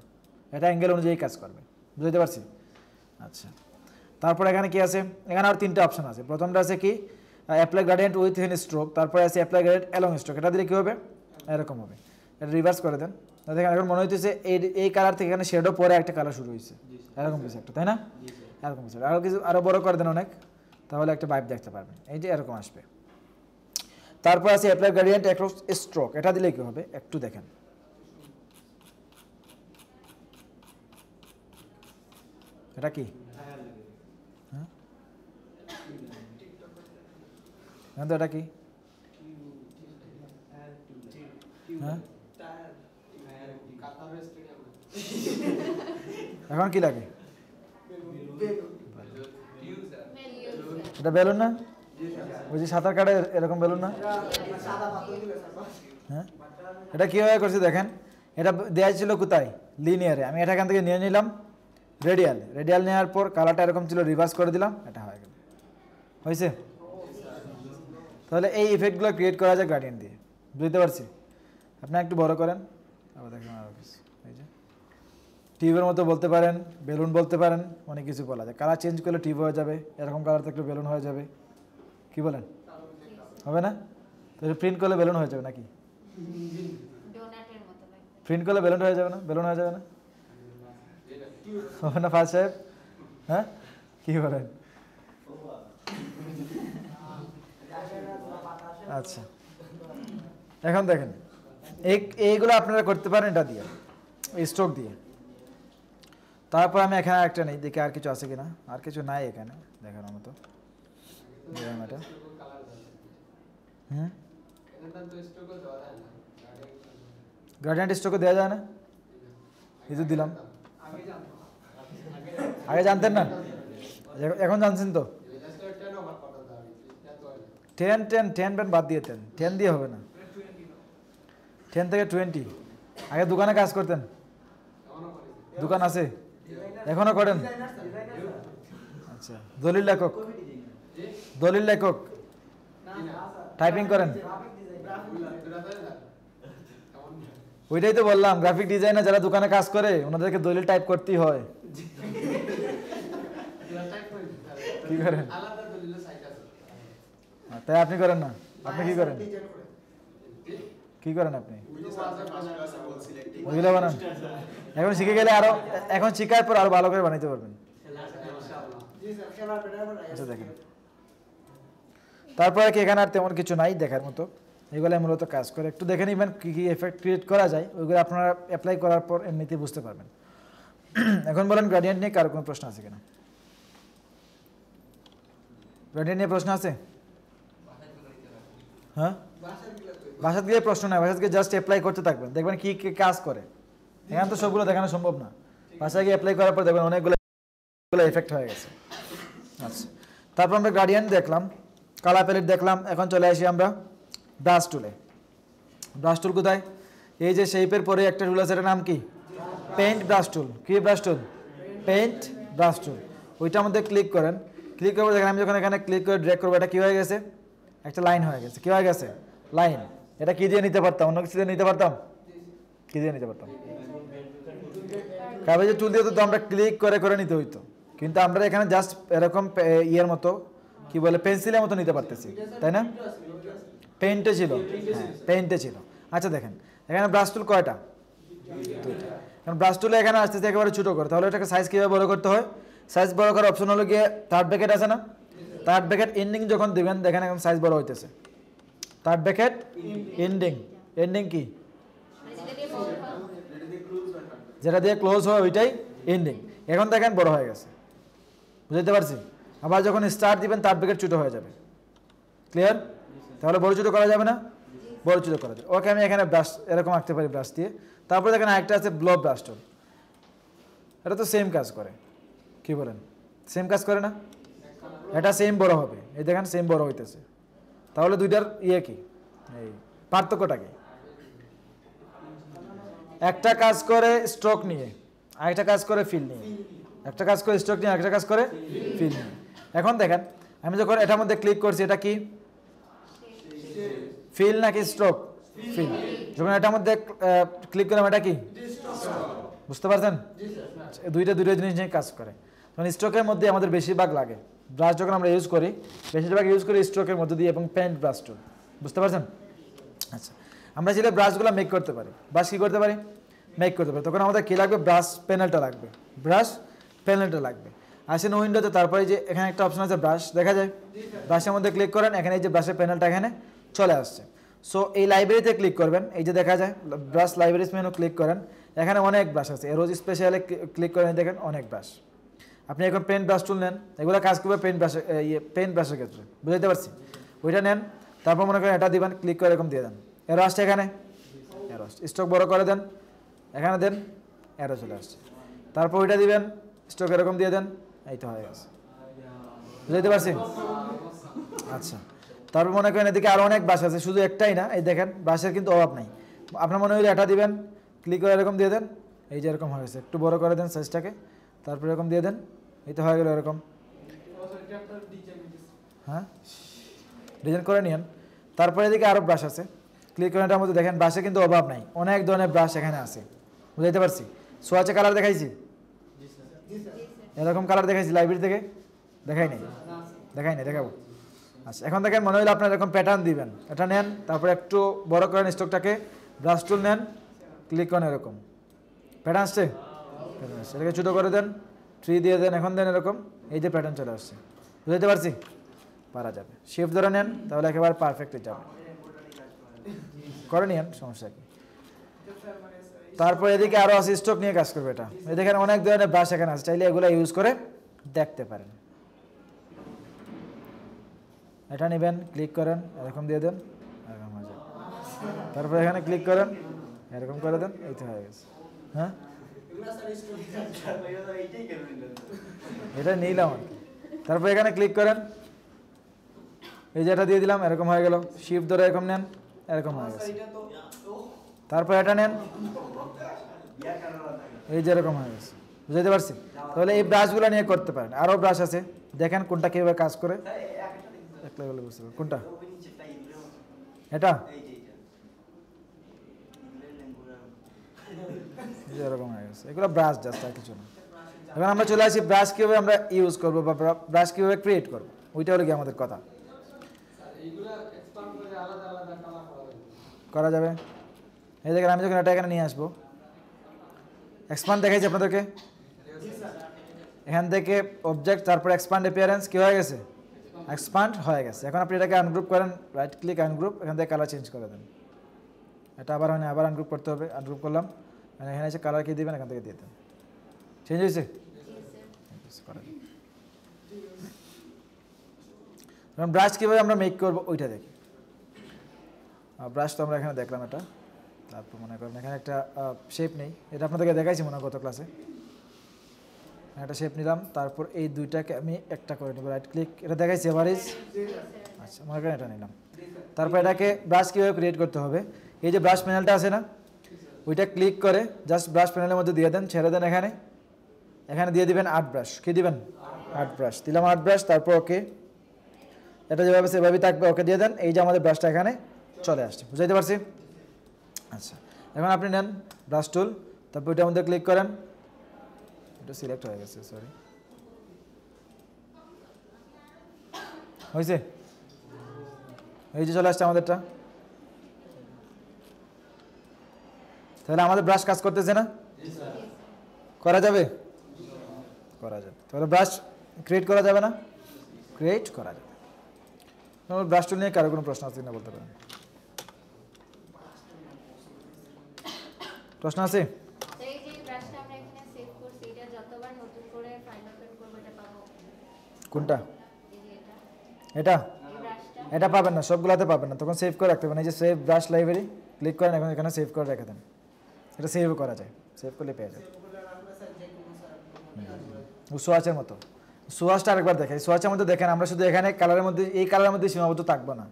এটা অ্যাঙ্গেল অনুযায়ী কাজ করবে, বুঝতে পারছি? আচ্ছা, তারপর এখানে কি আছে, এখানে আর তিনটা অপশন আছে। প্রথমটা আছে কি apply gradient with in stroke, তারপরে আছে অ্যাপ্লাই গ্রেডিয়েন্ট অ্যালং স্ট্রোক। এটা দিলে কী হবে, এরকম হবে। এটা রিভার্স করে দেন, দেখেন এখন মনে হইতেছে এই কালার থেকে এখানে শেডও পরে একটা কালার শুরু হয়েছে, এরকম কিছু একটা, তাই না? এরকম কিছু আরও কিছু আরও বড় করে দেন অনেক, তাহলে একটা ভাইব দেখতে পারবেন, এই যে এরকম আসবে। তারপর আছে অ্যাপ্লাই গ্রেডিয়েন্ট অ্যাক্রস স্ট্রোক, এটা দিলে কি হবে একটু দেখেন। এটা কি, হ্যাঁ তো এটা কি, হ্যাঁ এখন কি লাগে, এটা বেলুন না, ওই যে সাঁতার কাটে এরকম বেলুন না? হ্যাঁ, এটা কীভাবে করছি দেখেন, এটা দেওয়া ছিল কোথায়, লিনিয়ারে। আমি এটা এখান থেকে নিয়ে নিলাম রেডিয়াল, রেডিয়াল নেওয়ার পর কালারটা এরকম ছিল, রিভার্স করে দিলাম, এটা হয়ে গেল, হয়েছে? তাহলে এই ইফেক্টগুলো ক্রিয়েট করা যায় গ্রেডিয়েন্ট দিয়ে, বুঝতে পারছি? আপনি একটু বড় করেন, আবার দেখেন আরও কিছু, এই যে টিউবের মতো বলতে পারেন, বেলুন বলতে পারেন, অনেক কিছু বলা যায়। কালার চেঞ্জ করলে টিউব হয়ে যাবে, এরকম কালার থাকলে বেলুন হয়ে যাবে, কি বলেন, হবে না? তো প্রিন্ট করলে বেলুন হয়ে যাবে নাকি? প্রিন্ট করলে বেলুন হয়ে যাবে না? বেলুন হয়ে যাবে না? হবে না ফার্স্ট সাহেব? হ্যাঁ, কি বলেন? আচ্ছা, এখন দেখেন এইগুলো আপনারা করতে পারেন এটা দিয়ে, স্ট্রোক দিয়ে। তারপর আমি এখানে একটা নেই, দেখি আর কিছু আছে কিনা, আর কিছু নাই এখানে দেখানোর মতো। এটা গ্রেডিয়েন্ট স্ট্রোকও দেওয়া যায় না, এই তো দিলাম। আগে জানতেন না, এখন জানছেন তো? 10 বাদ দিয়ে 10 দিয়ে হবে না, 10 থেকে 20। আগে দোকানে কাজ করতেন, দোকান আছে এখনো করেন? আচ্ছা, দলিল লেখক, দলিল লেখক, টাইপিং করেন? ওইটাই তো বললাম, গ্রাফিক ডিজাইনার যারা দোকানে কাজ করে ওনাদেরকে দলিল টাইপ করতেই হয়। কি করেন? তাই আপনি করেন না? আপনি কি করেন? কি করেন আপনি? ওইগুলো বানান? এখন শিখে গেলে আরো, এখন শিখার পর আরো ভালো করে বানাইতে পারবেন। আচ্ছা দেখেন, তারপরে কি এখানে আর তেমন কিছু নাই দেখার মতো, এগুলাই মূলত কাজ করে। একটু দেখে নিবেন কী কী এফেক্ট ক্রিয়েট করা যায়, ওইগুলো আপনারা অ্যাপ্লাই করার পর এমনিতে বুঝতে পারবেন। এখন বলেন গ্রেডিয়েন্ট নিয়ে কারো কোনো প্রশ্ন আছে কিনা? গ্রেডিয়েন্ট নিয়ে প্রশ্ন আছে? হ্যাঁ, বাসাত গিয়ে প্রশ্ন নাই, বাসাত গিয়ে জাস্ট অ্যাপ্লাই করতে থাকবেন, দেখবেন কী কী কাজ করে। এখানে তো সবগুলো দেখানো সম্ভব না, বাসায় গিয়ে অ্যাপ্লাই করার পর দেখবেন অনেকগুলো এফেক্ট হয়ে গেছে। আচ্ছা, তারপর আমরা গ্রেডিয়েন্ট দেখলাম, কালার প্যালেট দেখলাম। এখন চলে আসি আমরা ব্রাশ টুলে। ব্রাশ টুল কোথায়? এই যে শেপের পরে একটা টুল আছে, এটার নাম কি? Paint brush tool. কি brush tool? Paint brush tool. ওইটার মধ্যে ক্লিক করেন, ক্লিক করবো, দেখেন আমি যখন এখানে ক্লিক করে ড্র্যাগ করবো, এটা কী হয়ে গেছে? একটা লাইন হয়ে গেছে। কী হয়ে গেছে? লাইন। এটা কী দিয়ে নিতে পারতাম? অন্য কিছু দিয়ে নিতে পারতাম? কী দিয়ে নিতে পারতাম? কাগজের টুল দিয়ে তো আমরা ক্লিক করে করে নিতে হইতো, কিন্তু আমরা এখানে জাস্ট এরকম ইয়ের মতো কি বলে পেন্সিলের মতো নিতে পারতেছি, তাই না? পেইন্টে ছিল, হ্যাঁ পেইন্টে ছিল। আচ্ছা দেখেন এখানে ব্রাশ টুল কয়টা? দুইটা। কারণ ব্রাশ টুলে এখানে আসতেছে একেবারে ছোটো করে, তাহলে এটাকে সাইজ কীভাবে বড় করতে হয়? সাইজ বড় করার অপশন হলো গিয়ে থার্ড ব্র্যাকেট আছে না, থার্ড ব্র্যাকেট এন্ডিং যখন দিবেন দেখেন এখন সাইজ বড় হইতেছে। থার্ড ব্র্যাকেট এন্ডিং, এন্ডিং কি? যেটা দিয়ে ক্লোজ হয় ওইটাই এন্ডিং। এখন দেখেন বড় হয়ে গেছে, বুঝতে পারছি? আবার যখন স্টার্ট দিবেন থার্ড ব্র্যাকেট ছোটো হয়ে যাবে। ক্লিয়ার? তাহলে বড় ছোটো করা যাবে না? বড় ছোটো করা যাবে। ওকে আমি এখানে ব্রাশ এরকম আঁকতে পারি ব্রাশ দিয়ে। তারপরে দেখেন আরেকটা আছে ব্লো ব্রাশ টুল, এটা তো সেম কাজ করে, কি বলেন? সেম কাজ করে না? এটা সেম বড় হবে, এই দেখেন সেম বড় হইতেছে। তাহলে দুইটার ইয়ে কি, এই পার্থক্যটা কি? একটা কাজ করে স্ট্রোক নিয়ে, আরেকটা কাজ করে ফিল নিয়ে। একটা কাজ করে স্ট্রোক নিয়ে, আরেকটা কাজ করে ফিল নিয়ে। এখন দেখেন আমি যখন এটার মধ্যে ক্লিক করছি, এটা কি ফিল নাকি স্ট্রোক? ফিল। যখন এটার মধ্যে ক্লিক করলাম এটা কি? বুঝতে পারছেন? দুইটা জিনিস নিয়ে কাজ করে। কারণ স্ট্রোকের মধ্যে আমাদের বেশিরভাগ লাগে, ব্রাশ যখন আমরা ইউজ করি বেশিরভাগ ইউজ করি স্ট্রোকের মধ্যে দিয়ে এবং পেন্ট ব্রাশ টুল। বুঝতে পারছেন? আচ্ছা আমরা যেটা ব্রাশগুলো মেক করতে পারি, ব্রাশ কী করতে পারি? মেক করতে পারি। তখন আমাদের কী লাগবে? ব্রাশ প্যানেলটা লাগবে, ব্রাশ প্যানেলটা লাগবে। আসেন উইন্ডোতে, তারপরে যে এখানে একটা অপশন আছে ব্রাশ, দেখা যায় ব্রাশের মধ্যে ক্লিক করেন, এখানে এই যে ব্রাশের প্যানেলটা এখানে চলে আসছে। সো এই লাইব্রেরিতে ক্লিক করবেন, এই যে দেখা যায় ব্রাশ লাইব্রেরিজ মেনু ক্লিক করেন, এখানে অনেক ব্রাশ আছে। রোজ স্পেশালে ক্লিক করেন, দেখেন অনেক ব্রাশ। আপনি এখন পেন ব্রাশ টুল নেন, এগুলো কাজ করবে পেন ব্রাশ, পেন ব্রাশের ক্ষেত্রে, বুঝতে পারছি? ওইটা নেন, তারপর মনে করেন এটা দিবেন, ক্লিক করে এরকম দিয়ে দেন, এরো আসছে এখানে, এরো আসছে। স্ট্রোক বড় করে দেন, এখানে দেন, এরো চলে আসছে। তারপর ওইটা দিবেন, স্ট্রোক এরকম দিয়ে দেন, এই তো হয়ে গেছে। বুঝতে পারছি? আচ্ছা তারপর মনে করেন এদিকে আরও অনেক ব্রাশ আছে, শুধু একটাই না, এই দেখেন ব্রাশের কিন্তু অভাব নাই। আপনার মনে হইলে এটা দিবেন, ক্লিক করে এরকম দিয়ে দেন, এই যে এরকম হয়ে গেছে। একটু বড় করে দেন সাইজটাকে, তারপর এরকম দিয়ে দেন, এই তো হয়ে গেল এরকম। হ্যাঁ ডিজাইন করে নিন। তারপরে এদিকে আরও ব্রাশ আছে, ক্লিক করে এটার মধ্যে দেখেন ব্রাশে কিন্তু অভাব নাই, অনেক ধরনের ব্রাশ এখানে আছে। বুঝতে পারছি? সোয়াচে কালার দেখাইছি, এরকম কালার দেখাইছি লাইব্রেরি থেকে? দেখাই নাই, দেখাবো। আচ্ছা এখন দেখেন মনে হইলে আপনার এরকম প্যাটার্ন দিবেন, এটা নেন, তারপরে একটু বড় করেন স্ট্রোকটাকে, ব্রাশ টুল নেন, ক্লিক করেন, এরকম প্যাটার্ন আসছে, এটাকে ছোটো করে দেন, 3 দিয়ে দেন, এখন দেন এরকম, এই যে প্যাটার্ন চলে আসছে। বুঝতে পারছি? পারা যাবে। শিফট ধরে নেন, তাহলে একেবারে পারফেক্টলি যাবে। করে নিন, সমস্যা কি? তারপর এদিকে আরও আছে স্ট্রোক নিয়ে কাজ করবে এটা। এই দেখেন অনেক ধরনের ব্রাশ এখানে আছে, চাইলে এগুলো ইউজ করে দেখতে পারেন। এটা নেবেন, ক্লিক করেন, এরকম দিয়ে দেন, এরকম হয়ে যাবে। তারপর এখানে ক্লিক করেন, এরকম করে দেন, এই তো হয়ে গেছে। হ্যাঁ এটা নিলাম আর কি। তারপর এখানে ক্লিক করেন, এই যে এটা দিয়ে দিলাম, এরকম হয়ে গেল। শিফট ধরে এরকম নেন, এরকম হয়ে গেছে। তারপর এটা নেন, এই যে এরকম হয়ে গেছে। বুঝতে পারছি? তাহলে এই ব্রাশগুলো নিয়ে করতে পারেন। আরও ব্রাশ আছে, দেখেন কোনটা কীভাবে কাজ করে, বুঝতে পারেন কোনটা। এটা এরকম হয়ে গেছে, এগুলো ব্রাশ জাস্ট, আর কিছু না। এখন আমরা চলে আসি ব্রাশ কীভাবে আমরা ইউজ করবো বা ব্রাশ কীভাবে ক্রিয়েট করবো, ওইটা হলো কি আমাদের কথা। করা যাবে। এই দেখেন আমি যখন এটা এখানে নিয়ে আসবো, এক্সপান্ড দেখাইছি আপনাদেরকে, এখান থেকে অবজেক্ট, তারপর এক্সপান্ড অ্যাপিয়ারেন্স কী হয়ে গেছে? এক্সপান্ড হয়ে গেছে। এখন আপনি এটাকে আনগ্রুপ করেন, রাইট ক্লিক আনগ্রুপ, এখান থেকে কালার চেঞ্জ করে দেন। এটা আবার হয় না, আবার আনগ্রুপ করতে হবে। আনগ্রুপ করলাম, এখানে এসে কালার কি দিবেন, এখান থেকে দিয়ে দেন। চেঞ্জ হয়েছে? এখন ব্রাশ কীভাবে আমরা মেক করবো ওইটা দেখি। ব্রাশ তো আমরা এখানে দেখলাম এটা। তারপর মনে করেন এখানে একটা শেপ নেই, এটা আপনাদেরকে দেখাইছি মনে হয় গত ক্লাসে। একটা শেপ নিলাম, তারপর এই দুইটাকে আমি একটা করে নেব, রাইট ক্লিক, এটা দেখাইছি এভারেজ। আচ্ছা মনে করেন এটা নিলাম। তারপর এটাকে ব্রাশ কীভাবে ক্রিয়েট করতে হবে, এই যে ব্রাশ প্যানেলটা আছে না, ওইটা ক্লিক করে জাস্ট ব্রাশ প্যানেলের মধ্যে দিয়ে দেন, ছেড়ে দেন, এখানে দিয়ে দিবেন আর্ট ব্রাশ। কী দিবেন? আর্ট ব্রাশ দিলাম, আর্ট ব্রাশ। তারপর ওকে, এটা যেভাবে সেভাবেই থাকবে, ওকে দিয়ে দেন। এই যে আমাদের ব্রাশটা এখানে চলে আসছে। বুঝতে পারছি? আচ্ছা এখন আপনি নেন ব্রাশ টুল, তারপর ওইটার মধ্যে ক্লিক করেন, এটা সিলেক্ট হয়ে গেছে, সরি, হয়েছে? এই যে চলে আসছে আমাদেরটা। তাহলে আমাদের ব্রাশ কাজ করতেছে না? করা যাবে? করা যাবে। তাহলে ব্রাশ ক্রিয়েট করা যাবে না? ক্রিয়েট করা যাবে। ব্রাশ টুল নিয়ে কারো কোনো প্রশ্ন আছে কিনা বলতে পারেন? প্রশ্ন আছে? তো এই যে ব্রাশটা আমরা এখানে সেভ করছি, এটা যতবার নতুন করে ফাইল ওপেন করব এটা পাবো? কোনটা? এই যে এটা, এটা? এই ব্রাশটা? এটা পাবেন না, সবগুলাতে পাবেন না, তখন সেভ করে রাখতে পারেন। এই যে সেভ ব্রাশ লাইব্রেরি ক্লিক করেন, এখন এখানে সেভ করে রেখে দেন। এটা সেভ করা যায়, সেভ করলে পেয়ে যাবে। ওগুলো রাখলে স্যার যে কোনো স্যার সোয়াচের মতো। সোয়াচটা আরেকবার দেখাই। সোয়াচের মধ্যে দেখেন আমরা শুধু এখানে কালারের মধ্যে, এই কালারের মধ্যে সীমাবদ্ধ থাকবো না।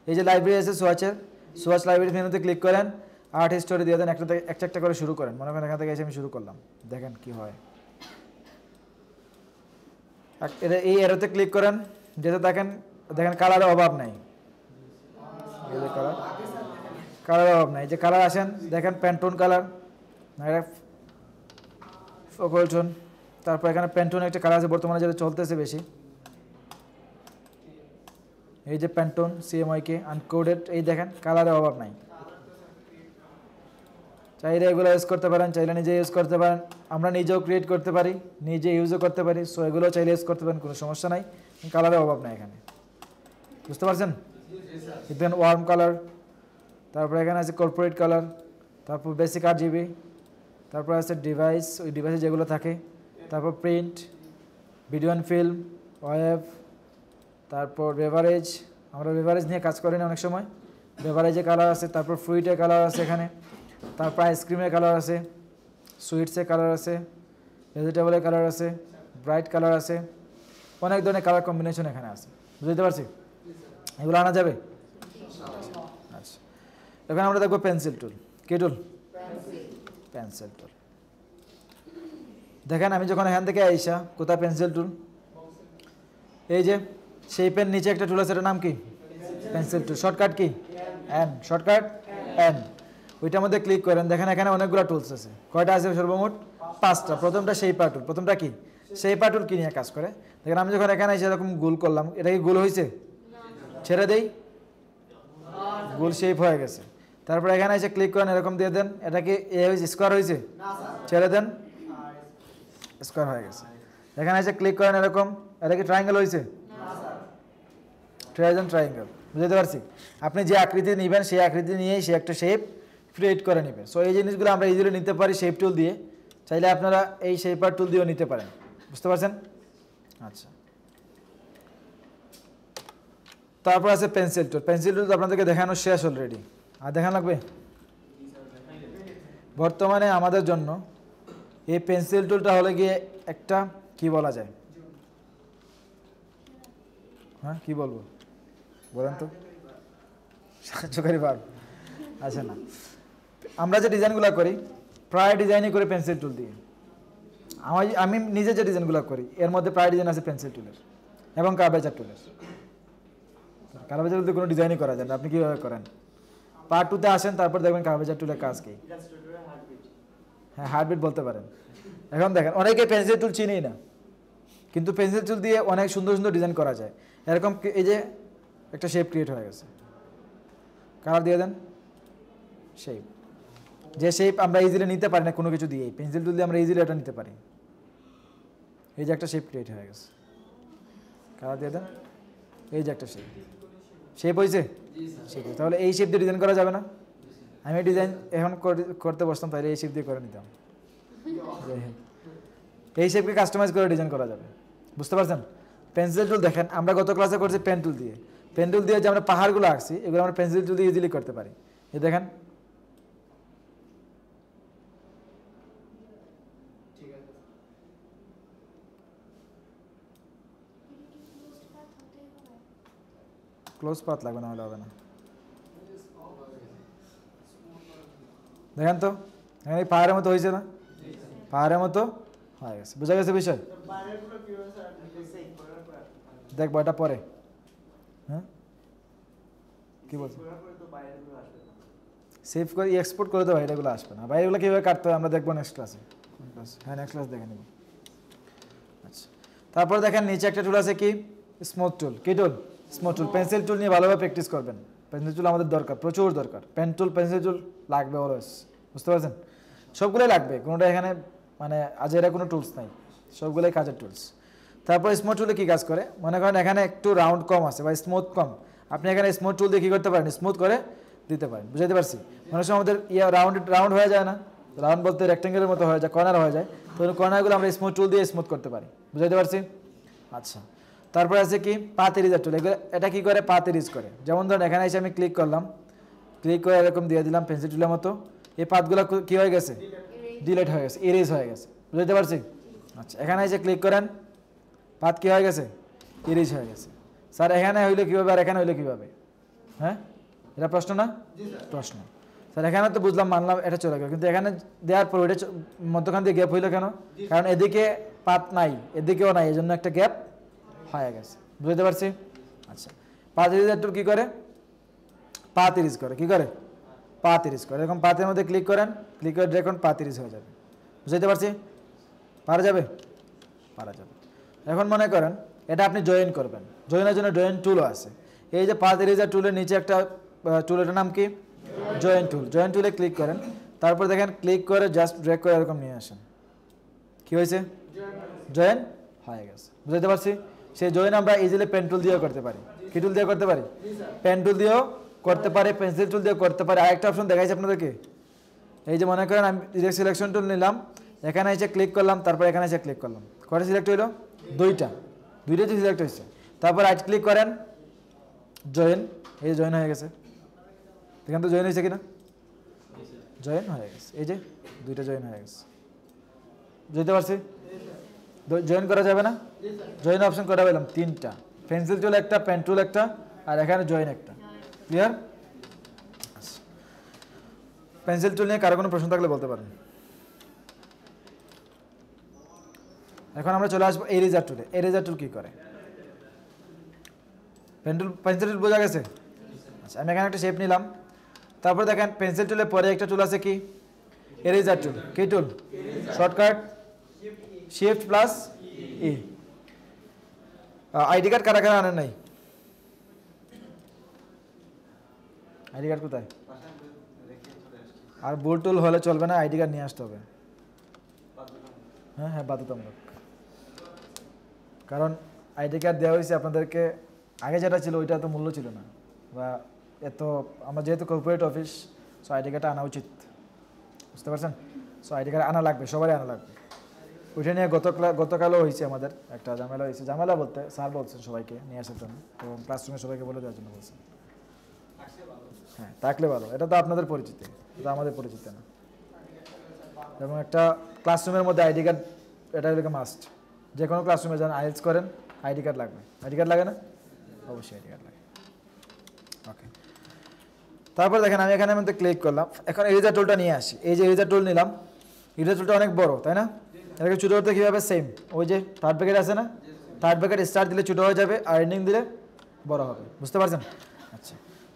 এই যে লাইব্রেরি আছে সোয়াচের, সোয়াচ লাইব্রেরি মেনুতে ক্লিক করেন, আর্ট হিস্টোরি দিয়ে দেন, একটা একটা করে শুরু করেন। মনে করেন এখান থেকে এসে আমি শুরু করলাম, দেখেন কি হয়। এই এরোতে ক্লিক করেন, যেটা দেখেন দেখেন কালারের অভাব নাই। এই যে কালারের অভাব নাই। এই যে কালার আসেন দেখেন প্যান্টোন কালার, ফোকলটোন, তারপর এখানে প্যান্টোন একটা কালার আছে বর্তমানে যেটা চলতেছে বেশি। এই যে প্যান্টোন সিএমওয়াইকে আনকোডেড, এই দেখেন কালারের অভাব নাই। চাইলে এগুলো ইউজ করতে পারেন, চাইলে নিজে ইউজ করতে পারেন, আমরা নিজেও ক্রিয়েট করতে পারি, নিজে ইউজও করতে পারি। সো এগুলো চাইলে ইউজ করতে পারেন, কোনো সমস্যা নাই, কালারের অভাব নাই এখানে। বুঝতে পারছেন? দেখেন ওয়ার্ম কালার, তারপর এখানে আছে কর্পোরেট কালার, তারপর বেসিক RGB, তারপর আছে ডিভাইস, ওই ডিভাইসে যেগুলো থাকে, তারপর print, video and film, web, তারপর বেভারেজ, আমরা বেভারেজ নিয়ে কাজ করি না অনেক সময়, বেভারেজে কালার আছে, তারপর ফ্রুইটের কালার আছে এখানে, তারপর আইসক্রিমের কালার আছে, সুইটসের কালার আছে, ভেজিটেবলের কালার আছে, ব্রাইট কালার আছে, অনেক ধরনের কালার কম্বিনেশন এখানে আছে। বুঝতে পারছি? এগুলো আনা যাবে? আচ্ছা, এখন আমরা দেখবো পেন্সিল টুল। কি টুল? পেন্সিল টুল। দেখেন আমি যখন এখান থেকে আইসা, কোথায় পেন্সিল টুল? এই যে শেপের নিচে একটা টুল আছে, এটার নাম কি? পেন্সিল টুল। Shortcut key? N. Shortcut N. ওইটার মধ্যে ক্লিক করেন, দেখেন এখানে অনেকগুলো টুলস আছে। কয়টা আছে সর্বমোট? 5টা। প্রথমটা শেপার টুল। প্রথমটা কি? শেপার টুল কি নিয়ে কাজ করে? দেখেন আমি যখন এখানে এসে এরকম গোল করলাম, এটা কি গোল হয়েছে? ছেড়ে দেই, গোল শেপ হয়ে গেছে। তারপর এখানে এসে ক্লিক করেন, এরকম দিয়ে দেন, এটা কি স্কোয়ার হয়েছে? ছেড়ে দেন, স্কোয়ার হয়ে গেছে। এখানে এসে ক্লিক করেন এরকম, এটা কি ট্রায়াঙ্গেল হয়েছে? ট্রায়াঙ্গেল। বুঝতে পারছি? আপনি যে আকৃতি নেবেন সেই আকৃতি নিয়েই সে একটা শেপ ক্রিয়েট করে নেবেন। সো এই জিনিসগুলো আমরা ইজিলি নিতে পারি শেপ টুল দিয়ে, চাইলে আপনারা এই শেপার টুল দিয়েও নিতে পারেন। বুঝতে পারছেন? আচ্ছা, তারপর আছে পেন্সিল টুল। পেন্সিল টুল আপনাদেরকে দেখানো শেষ অলরেডি, আর দেখানো লাগবে? বর্তমানে আমাদের জন্য এই পেন্সিল টুলটা হলে গিয়ে একটা কি বলা যায়, হ্যাঁ কি বলবো বলেন তো? সাহায্যকারী ভাগ। আচ্ছা না, আমরা যে ডিজাইনগুলো করি প্রায় ডিজাইনই করি পেন্সিল টুল দিয়ে। আমি নিজে যে ডিজাইনগুলো করি এর মধ্যে প্রায় ডিজাইন আছে পেন্সিল টুলের এবং কার্ভেচার টুলের। কার্ভেচার টুল দিয়ে কোনো ডিজাইনই করা যায় না। আপনি কীভাবে করেন? পার্ট 2-তে আসেন, তারপর দেখবেন কার্ভেচার টুলের কাজ কি। হ্যাঁ, হার্টবিট বলতে পারেন। এখন দেখেন অনেকে পেন্সিল টুল চিনেই না, কিন্তু পেন্সিল টুল দিয়ে অনেক সুন্দর সুন্দর ডিজাইন করা যায়। এরকম এই যে একটা শেপ ক্রিয়েট হয়ে গেছে, কালার দিয়ে দেন, শেপ। যে শেপ আমরা ইজিলি নিতে পারি না কোনো কিছু দিয়ে, পেন্সিল টুল দিয়ে আমরা ইজিলি এটা নিতে পারি। এই যে একটা শেপ ক্রিয়েট হয়ে গেছে, কালার দিয়ে দেন, এই যে একটা শেপ হয়েছে। শেপ হয়েছে, তাহলে এই শেপ দিয়ে ডিজাইন করা যাবে না? আমি ডিজাইন এখন করতে বসতাম, তাহলে এই শেপ দিয়ে করে নিতাম। এই শেপকে কাস্টমাইজ করে ডিজাইন করা যাবে। বুঝতে পারছেন? পেন্সিল টুল দেখেন আমরা গত ক্লাসে করছি পেন টুল দিয়ে। পেন টুল দিয়ে যে আমরা পাহাড়গুলো আঁকছি এগুলো আমরা পেন্সিল টুল দিয়ে ইজিলি করতে পারি। এই দেখেন, ক্লোজ পাথ লাগবে, না হলে হবে না। দেখেন তো এখানে পাহাড়ের মতো হয়েছে না? পাহাড়ের মতো হয়ে গেছে। বোঝা গেছে বিষয়? দেখবো এটা পরে। হ্যাঁ কি বলছো? সেভ করে এক্সপোর্ট করে তো বাইরেগুলো আসবে না। বাইরেগুলো কীভাবে কাটতে হয় আমরা দেখবো নেক্সট ক্লাসে। হ্যাঁ, নেক্সট ক্লাস দেখে নেব। আচ্ছা, তারপরে দেখেন নিচে একটা টুল আছে কি? স্মুথ টুল। কি টুল? স্মুথ টুল, পেন্সিল টুল নিয়ে ভালোভাবে প্র্যাকটিস করবেন। পেন্সিল টুল আমাদের দরকার, প্রচুর দরকার। পেন টুল, পেন্সিল টুল লাগবে অলওয়েজ, বুঝতে পারছেন? সবগুলোই লাগবে, কোনোটা এখানে মানে আজেরা কোনো টুলস নাই, সবগুলোই কাজের টুলস। তারপর স্মুথ টুলে কী কাজ করে, মনে করেন এখানে একটু রাউন্ড কম আছে বা স্মুথ কম, আপনি এখানে স্মুথ টুল দিয়ে কী করতে পারেন, স্মুথ করে দিতে পারেন। বুঝাইতে পারছি? মানুষ আমাদের রাউন্ড হয়ে যায় না, রাউন্ড বলতে রেক্টেঙ্গেলের মতো হয়ে যায়, কর্নার হয়ে যায়, তো কর্নারগুলো আমরা স্মুথ টুল দিয়ে স্মুথ করতে পারি। বুঝাইতে পারছি? আচ্ছা, তারপরে আছে কি পাথ ইরেজার টুল। এগুলো এটা কী করে, পাথ ইরেজ করে। যেমন ধরুন এখানে এসে আমি ক্লিক করলাম, ক্লিক করে এরকম দিয়ে দিলাম পেন্সিল টুলের মতো, এই পাথগুলো কী হয়ে গেছে, ডিলেট হয়ে গেছে, ইরেজ হয়ে গেছে। বুঝতে পারছি? আচ্ছা, এখানে এসে ক্লিক করেন, পাথ কী হয়ে গেছে, ইরেজ হয়ে গেছে। স্যার এখানে হইলে কীভাবে আর এখানে হইলে কীভাবে? হ্যাঁ, এটা প্রশ্ন না? প্রশ্ন। স্যার এখানে তো বুঝলাম, মানলাম, এটা চলে গেল, কিন্তু এখানে দেওয়ার পর ওইটা মধ্যখান দিয়ে গ্যাপ হইলো কেন? কারণ এদিকে পাত নাই, এদিকেও নাই, এই জন্য একটা গ্যাপ হয়ে গেছে। বুঝতে পারছি? আচ্ছা, পাথ ইরেজার টুল কী করে, পাথ ইরেজ করে। কী করে? পাথ ইরেজ করে। এরকম পাথের মধ্যে ক্লিক করেন, ক্লিক করে দেখুন পাথ ইরেজ হয়ে যাবে। বুঝতে পারছি? পারা যাবে? পারা যাবে। এখন মনে করেন এটা আপনি জয়েন করবেন, জয়েনের জন্য জয়েন টুলও আছে। এই যে পাথ ইরেজার টুলের নিচে একটা টুলের নাম কি, জয়েন টুল। জয়েন টুলে ক্লিক করেন, তারপর দেখেন ক্লিক করে জাস্ট ড্র্যাগ করে এরকম নিয়ে আসেন, কি হয়েছে, জয়েন হয়ে গেছে। বুঝতে পারছি? সেই জয়েন আমরা ইজিলি পেন টুল দিয়েও করতে পারি। কি টুল দিয়ে করতে পারি? পেন টুল দিয়েও করতে পারি, পেন্সিল টুল দিয়েও করতে পারি। আরেকটা অপশন দেখাইছি আপনাদেরকে, এই যে মনে করেন আমি ডিরেক্ট সিলেকশন টুল নিলাম, এখানে এসে ক্লিক করলাম, তারপর এখানে এসে ক্লিক করলাম, কটা সিলেক্ট হইলো, দুইটাই সিলেক্ট হয়েছে। তারপর রাইট ক্লিক করেন, জয়েন, এই জয়েন হয়ে গেছে। এখানে তো জয়েন হয়েছে কিনা, জয়েন হয়ে গেছে, এই যে দুইটা জয়েন হয়ে গেছে। বুঝতে পারছি? জয়েন করা যাবে না? জয়েন অপশন করা পেলাম তিনটা, পেন্সিল টুল একটা, পেন টুল একটা, আর এখানে জয়েন একটা। ক্লিয়ার? পেন্সিল টুল নিয়ে কারো কোনো প্রশ্ন থাকলে বলতে পারেন। এখন আমরা চলে আসবো এরেজার টুলে। এরেজার টুল কী করে? পেন্সিল টুল বোঝা গেছে? আচ্ছা, আমি এখানে একটা শেপ নিলাম, তারপর দেখেন পেন্সিল টুলের পরে একটা টুল আছে কি, এরেজার টুল। কি টুল? Shortcut shift plus E. ID card কারা কারা আনেন নাই? আইডি কার্ড কোথায়? আর বোল্ড টুল হলে চলবে না, আইডি কার্ড নিয়ে আসতে হবে। হ্যাঁ, বাধ্যতামূলক। কারণ আইডি কার্ড দেওয়া হয়েছে আপনাদেরকে, আগে যেটা ছিল ওইটা এত মূল্য ছিল না, বা এত, আমরা যেহেতু কর্পোরেট অফিস, সো আইডি কার্ডটা আনা উচিত। বুঝতে পারছেন? সো আইডি কার্ড আনা লাগবে, সবারই আনা লাগবে। ওইটা নিয়ে গতকালও হয়েছে আমাদের একটা ঝামেলা হয়েছে। ঝামেলা বলতে স্যার বলছেন সবাইকে নিয়ে আসার জন্য, এবং ক্লাসরুমে সবাইকে বলে দেওয়ার জন্য বলছেন। হ্যাঁ, থাকলে ভালো। এটা তো আপনাদের পরিচিতি, এটা আমাদের পরিচিতি না। এবং একটা ক্লাসরুমের মধ্যে আইডি কার্ড, এটা হলো মাস্ট। যে কোনো ক্লাসরুমে যান, আইএলটিএস করেন, আইডি কার্ড লাগবে। আইডি কার্ড লাগে না? অবশ্যই আইডি কার্ড লাগে। ওকে, তারপর দেখেন আমি এখানে মধ্যে ক্লিক করলাম, এখন এরেজার টুলটা নিয়ে আসি। এই যে এরেজার টুল নিলাম, এরেজার টুলটা অনেক বড়, তাই না? এটাকে ছোটো করতে কীভাবে? সেম, ওই যে থার্ড ব্র্যাকেট আছে না, থার্ড ব্র্যাকেট স্টার্ট দিলে ছোটো হয়ে যাবে, আর এন্ডিং দিলে বড় হবে। বুঝতে পারছেন? আচ্ছা,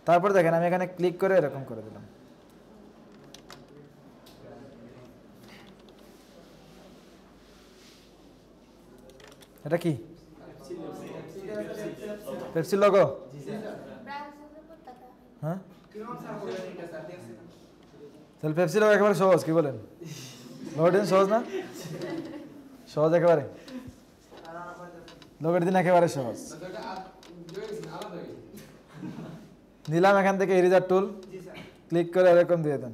তারপর দেখেন আমি এখানে ক্লিক করে এরকম করে দিলাম। এটা কি? Pepsi logo? হ্যাঁ, তাহলে পেপসি লোগো একেবারে সহজ, কি বলেন? লোগোটিন সহজ না? সহজ একেবারে, লোগোটিন একেবারে সহজ। নিলাম এখান থেকে এরেজার টুল, ক্লিক করে এরকম দিয়ে দেন,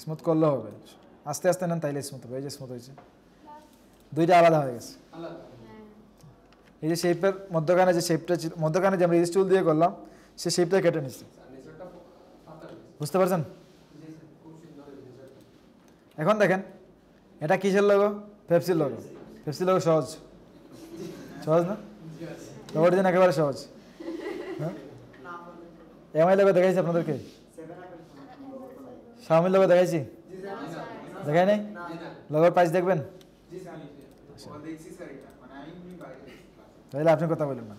স্মুথ করলে হবে। আস্তে আস্তে নেন, তাইলে স্মুথ হবে। এই যে স্মুথ হয়েছে, দুইটা আলাদা হয়ে গেছে। এই যে শেপের মধ্যখানে যে শেপটা ছিল, মধ্যখানে যে আমরা ইরেজ টুল দিয়ে করলাম, সে শেপটা কেটে নিচ্ছে। বুঝতে পারছেন? এখন দেখেন এটা কিসের লোগো? পেপসির লোগো। পেপসির লোগো সহজ, সহজ না? লোগোর দিন একেবারে সহজ। হ্যাঁ, এমআই লোগো দেখাইছি আপনাদেরকে, শাওমির লোগো দেখাইছি, দেখাই নাই? লোগোর প্রাইস দেখবেন, তাহলে আপনি কথা বলেন না,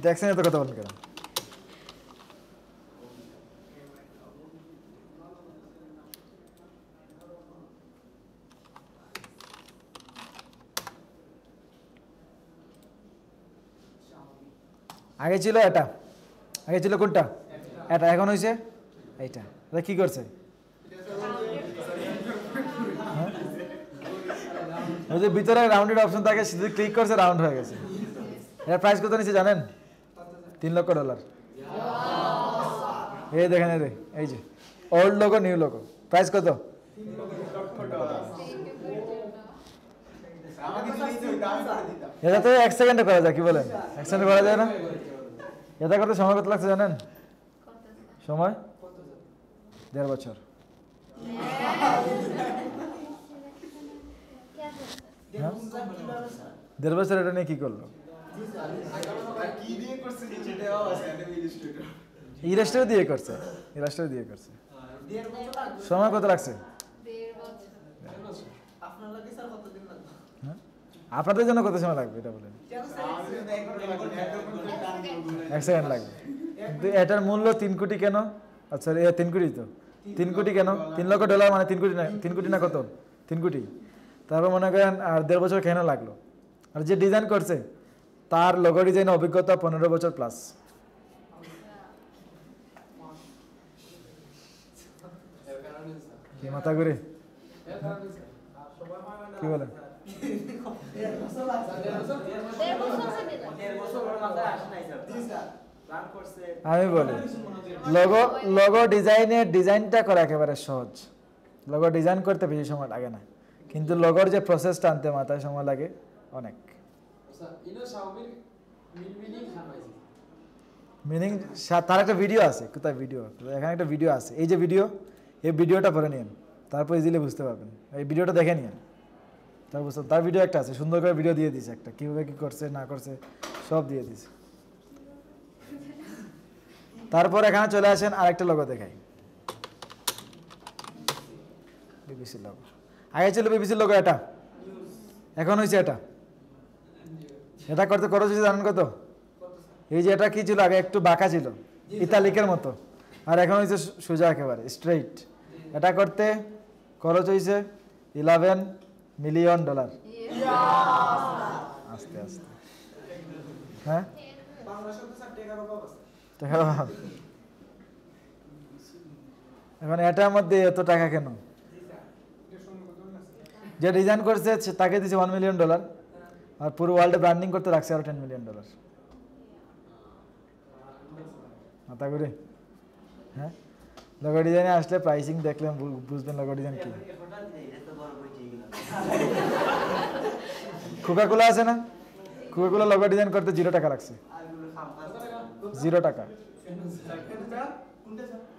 দেখছেন এত কথা বলেন কেন? আগে ছিল এটা, আগে ছিল কোনটা, এটা, এখন হয়েছে এইটা। এটা কি করছে, হ্যাঁ? ওই যে ভিতরে রাউন্ডেড অপশন থাকে, শুধু ক্লিক করছে রাউন্ড হয়ে গেছে। এর প্রাইস কত নিচ্ছে জানেন? $3 লক্ষ। এই দেখেন, এই যে old logo new logo, price কত? এটা তো 1 সেকেন্ডে করা যায়, কি বলেন? 1 সেকেন্ডে করা যায় না? এটা করতে সময় কত লাগছে জানেন? সময় 1.5 বছর। হ্যাঁ? 1.5 বছর এটা নিয়ে কি করলো? ইলাস্ট্রেটর দিয়ে করছে, ইলাস্ট্রেটর দিয়ে করছে। সময় কত লাগছে? হ্যাঁ? আপনাদের জন্য কত সময় লাগবে এটা বলেন? 1 সেকেন্ড লাগবে। কিন্তু এটার মূল্য 3 কোটি কেন? আচ্ছা 3 কোটি তো, 3 কোটি কেন? $3 লক্ষ মানে 3 কোটি না, 3 কোটি না কত? 3 কোটি। তারপর মনে করেন আর 1.5 বছর কেন লাগলো? আর যে ডিজাইন করছে তার লোগো ডিজাইন অভিজ্ঞতা 15 বছর প্লাস। মাথা ঘুরে কি বলেন? আমি বলি লোগো ডিজাইনটা করা একেবারে সহজ। লোগো ডিজাইন করতে বেশি সময় লাগে না, কিন্তু লোগোর যে প্রসেসটা আনতে মাথায় সময় লাগে অনেক। মিনিং তার একটা ভিডিও আছে, কোথায় ভিডিও? এখানে একটা ভিডিও আছে, এই যে ভিডিও, এই ভিডিওটা পরে নিন, তারপর ইজিলি বুঝতে পারবেন। এই ভিডিওটা দেখে নিন, তারপর বুঝতে। তার ভিডিও একটা আছে, সুন্দর করে ভিডিও দিয়ে দিয়েছে, একটা কীভাবে কী করছে না করছে সব দিয়ে দিয়েছে। তারপর এখানে চলে আসেন, আরেকটা লোগো দেখাই, বিবিসি লোগো। আগে ছিল বিবিসি লোগো এটা, এখন হয়েছে এটা। এটা করতে খরচ হয়েছে জানেন কত? এই যে এটা কি ছিল আগে, একটু বাঁকা ছিল ইতালিকের মতো, আর এখন হয়েছে সোজা একেবারে স্ট্রেইট। এটা করতে খরচ হয়েছে $11 মিলিয়ন। আস্তে আস্তে, হ্যাঁ এখন এটার মধ্যে এত টাকা কেন? যে ডিজাইন করছে তাকে দিচ্ছে $1 মিলিয়ন, আর পুরো ওয়ার্ল্ডে ব্র্যান্ডিং করতে রাখছে আরো $10 মিলিয়ন। মাথা ঘুরে, হ্যাঁ? লোগো ডিজাইনে আসলে প্রাইসিং দেখলে বুঝবেন লোগো ডিজাইন কি। কোকাকোলা আছে না, কোকাকোলা লোগো ডিজাইন করতে $0 লাগছে, $0।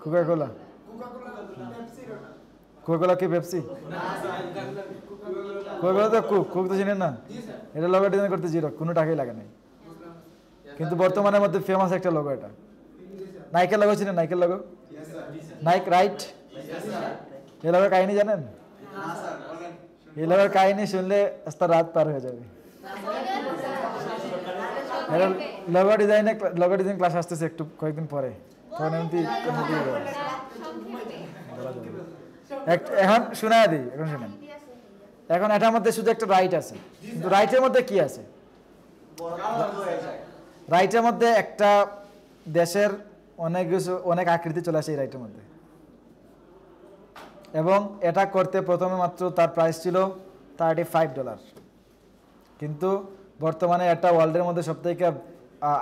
কোকাকোলা, কোকাকোলা কি পেপসি? কোকাকোলা তো কোক তো চিনেন না, এটা লোগো ডিজাইন করতে 0, কোনো টাকাই লাগে নাই। কিন্তু বর্তমানের মধ্যে ফেমাস একটা লোগো এটা। নাইকের লোগো চিনেন? নাইকের লোগো, নাইক রাইট। এই লোগোর কাহিনী জানেন? এই লোগোর কাহিনী শুনলে আস্তে রাত পার হয়ে যাবে। লোগো ডিজাইন ক্লাস আসতেছে একটু কয়েকদিন পরে, তখন এখন শোনায় দিই, এখন শুনেন। এখন এটার মধ্যে শুধু একটা রাইট আছে, কিন্তু রাইটের মধ্যে কি আছে? রাইটের মধ্যে একটা দেশের অনেক কিছু, অনেক আকৃতি চলে আসে এই রাইটের মধ্যে। এবং এটা করতে প্রথমে মাত্র তার প্রাইস ছিল $35, কিন্তু বর্তমানে এটা ওয়ার্ল্ডের মধ্যে সবথেকে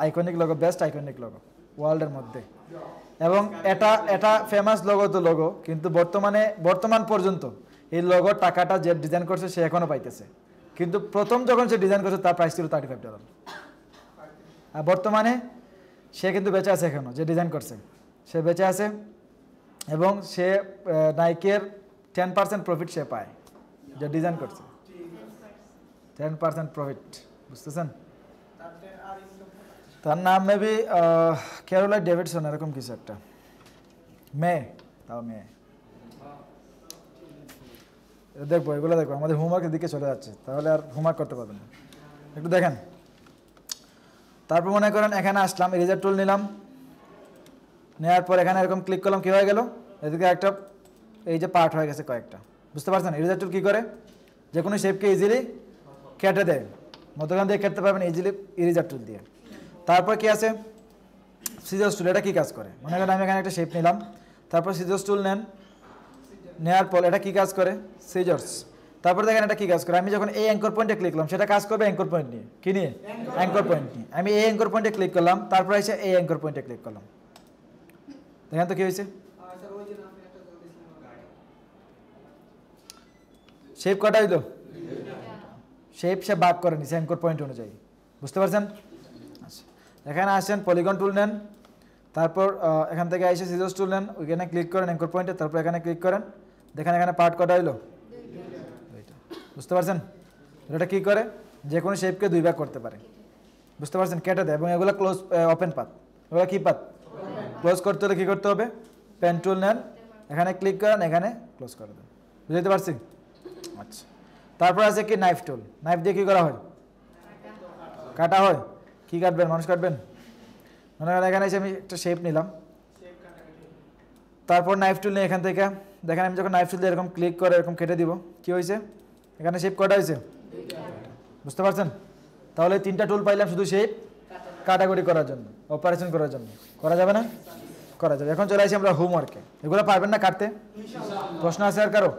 iconic logo, best iconic logo ওয়ার্ল্ডের মধ্যে। এবং এটা ফেমাস লোগো তো লোগো, কিন্তু বর্তমান পর্যন্ত এই লোগোর টাকাটা যে ডিজাইন করছে সে এখনো পাইতেছে, কিন্তু প্রথম যখন সে ডিজাইন করছে তার প্রাইস ছিল $35। আর বর্তমানে সে কিন্তু বেঁচে আছে এখনো, যে ডিজাইন করছে সে বেঁচে আছে, এবং সে নাইকের 10% প্রফিট সে পায়, যে ডিজাইন করছে 10% প্রফিট, বুঝতেছেন? তার নাম মেবি ক্যারোলাইন ডেভিডসন, এরকম কিছু একটা, মেয়ে, তাও মেয়ে। দেখবো, এগুলো দেখবো, আমাদের হোমওয়ার্কের দিকে চলে যাচ্ছে, তাহলে আর হোমওয়ার্ক করতে পারবেন না। একটু দেখেন। তারপর মনে করেন এখানে আসলাম, ইরেজার টুল নিলাম, নেওয়ার পর এখানে এরকম ক্লিক করলাম, কী হয়ে গেল? এদিকে একটা এই যে পার্ট হয়ে গেছে কয়েকটা, বুঝতে পারছেন? ইরেজার টুল কী করে? যে কোনো শেপকে ইজিলি কেটে দেয়, মধ্যখান দিয়ে কেটে পারবেন ইজিলি ইরেজার টুল দিয়ে। তারপর কি আছে সিজার্স টুল, এটা কি কাজ করে? মনে করেন আমি এখানে একটা শেপ নিলাম, তারপর সিজার্স টুল নেন, নেওয়ার পর এটা কি কাজ করে? সিজার্স। তারপর দেখেন এটা কি কাজ করে? আমি যখন এই অ্যাঙ্কর পয়েন্টে ক্লিক করলাম, সেটা কাজ করবে অ্যাঙ্কর পয়েন্ট নিয়ে। কি নিয়ে? অ্যাঙ্কর পয়েন্ট নিয়ে। আমি এই অ্যাঙ্কর পয়েন্টে ক্লিক করলাম, তারপর এসে এই অ্যাঙ্কর পয়েন্টে ক্লিক করলাম, দেখেন তো কি হয়েছে? স্যার ওই যে আপনি একটা জল দিয়েছিলেন গাড়ি শেপ কটা হইলো? শেপ সে ভাগ করে নিছে অ্যাঙ্কর পয়েন্ট অনুযায়ী, বুঝতে পারছেন? আচ্ছা, এখানে আসেন পলিগন টুল নেন, তারপর এখান থেকে এসে সিজার্স টুল নেন, ওইখানে ক্লিক করেন অ্যাঙ্কর পয়েন্টে, তারপর এখানে ক্লিক করেন, দেখেন এখানে পার্ট কটা হইলো? দুইটা। বুঝতে পারছেন? এটা কি করে? যে কোনো শেপকে দুই ভাগ করতে পারে, বুঝতে পারছেন? কেটে দেয়। এবং এগুলো ক্লোজ ওপেন পাত, এগুলো কি পাত? ক্লোজ করতে হলে কী করতে হবে? পেন টুল নেন, এখানে ক্লিক করেন, এখানে ক্লোজ করে দেন। বুঝতে পারছি? আচ্ছা, তারপর আছে কি নাইফ টুল। নাইফ দিয়ে কী করা হয়? কাটা হয়। কি কাটবেন? মানুষ কাটবেন? মনে করেন এখানে এসে আমি একটা শেপ নিলাম, তারপর নাইফ টুল নিয়ে এখান থেকে দেখেন আমি যখন নাইফ টুল দিয়ে এরকম ক্লিক করে এরকম কেটে দিব, কি হয়েছে? এখানে শেপ কটা হয়েছে? বুঝতে পারছেন? তাহলে 3টা টুল পাইলাম শুধু শেপ কাটাকুটি করার জন্য, অপারেশন করার জন্য। করা যাবে না? করা যাবে। এখন চলে আসি আমরা হোমওয়ার্কে। এগুলো পারবেন না কাটতে? প্রশ্ন আছে আর কারো?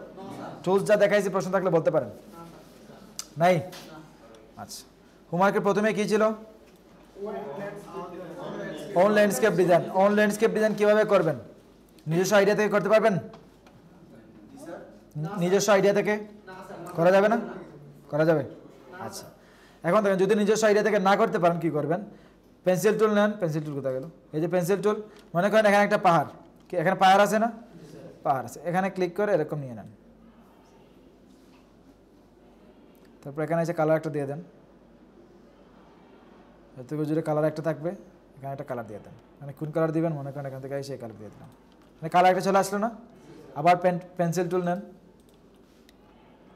টুলস যা দেখাইছি প্রশ্ন থাকলে বলতে পারেন। নাই? আচ্ছা, হোমওয়ার্কের প্রথমে কি ছিল? On landscape design. On landscape design কীভাবে করবেন? নিজস্ব আইডিয়া থেকে করতে পারবেন? নিজস্ব আইডিয়া থেকে করা যাবে না? করা যাবে। আচ্ছা, এখন দেখেন যদি নিজস্ব আইডিয়া থেকে না করতে পারেন কি করবেন? পেন্সিল টুল নেন। পেন্সিল টুল কোথায় গেল? এই যে পেন্সিল টুল। মনে করেন এখানে একটা পাহাড়, কি এখানে পাহাড় আছে না? পাহাড় আছে। এখানে ক্লিক করে এরকম নিয়ে নেন, তারপর এখানে এসে কালার একটা দিয়ে দেন, এর থেকে জুড়ে কালার একটা থাকবে, এখানে একটা কালার দিয়ে দেন। মানে কোন কালার দিবেন? মনে করেন এখান থেকে এসে কালার দিয়ে দিলাম, মানে কালার একটা চলে আসলো না? আবার পেন্সিল টুল নেন,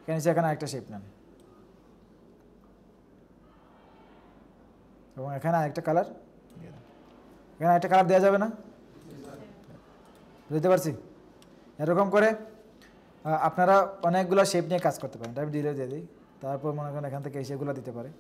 এখানে এসে এখানে একটা শেপ নেন, এবং এখানে আরেকটা কালার দিয়ে দেন। এখানে আরেকটা কালার দেওয়া যাবে না? বুঝতে পারছি? এরকম করে আপনারা অনেকগুলো শেপ নিয়ে কাজ করতে পারেন। আমি ডিলে দিয়ে দিই, তারপর মনে করেন এখান থেকে সেগুলো দিতে পারে।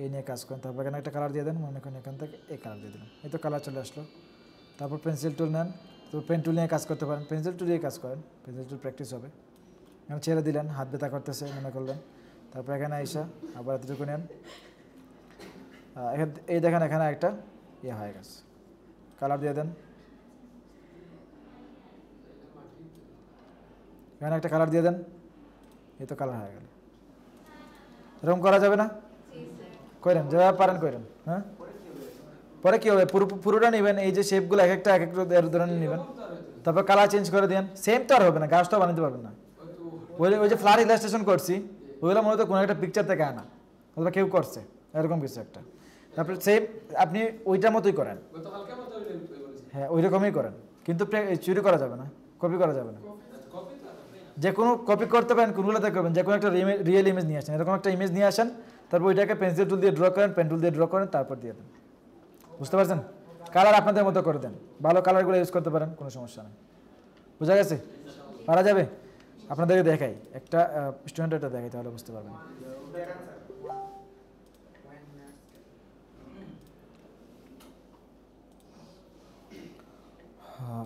এই নিয়ে কাজ করেন, তারপর এখানে একটা কালার দিয়ে দেন, মনে করেন এখান থেকে এই কালার দিয়ে দিলাম, এই তো কালার চলে আসলো। তারপর পেন্সিল টুল নেন, তো পেন টুল নিয়ে কাজ করতে পারেন। পেন্সিল টুল দিয়ে কাজ করেন, পেন্সিল টুল প্র্যাকটিস হবে। এখানে ছেড়ে দিলেন, হাত ব্যথা করতেছে মনে করলেন, তারপর এখানে আইসা আবার এতটুকু নেন, এই দেখেন এখানে একটা ইয়ে হয়ে গেছে, কালার দিয়ে দেন, এখানে একটা কালার দিয়ে দেন, এই তো কালার হয়ে গেল। এরকম করা যাবে না? করেন, যেভাবে পারেন করেন। হ্যাঁ, পরে কী হবে? পুরোটা নেবেন, এই যে শেপগুলো এক একটা ধরনের নেবেন, তারপর কালার চেঞ্জ করে দেন। সেম তো আর হবে না, গাছটাও বানাতে পারবেন না। ওই যে ফ্লাওয়ার ইলাস্ট্রেশন করছি, ওইগুলো মূলত কোনো একটা পিকচার থেকে আনা, অথবা কেউ করছে এরকম কিছু একটা। তারপরে সেম আপনি ওইটার মতোই করেন, হ্যাঁ ওই রকমই করেন, কিন্তু চুরি করা যাবে না, কপি করা যাবে না। যে কোনো কপি করতে পারেন, কোনগুলোতে করবেন, যে কোনো একটা রিয়েল ইমেজ নিয়ে আসেন, এরকম একটা ইমেজ নিয়ে আসেন, তারপর ওইটাকে পেন্সিল টুল দিয়ে ড্র করেন, পেন টুল দিয়ে ড্র করেন, তারপর দিয়ে দেন। বুঝতে পারছেন? কালার আপনাদের মতো করে দেন, ভালো কালারগুলো ইউজ করতে পারেন, কোনো সমস্যা নেই। বোঝা গেছে? পারা যাবে? আপনাদেরকে দেখাই, একটা স্টুডেন্ট এটা দেখাই, তাহলে বুঝতে পারবেন। হ্যাঁ,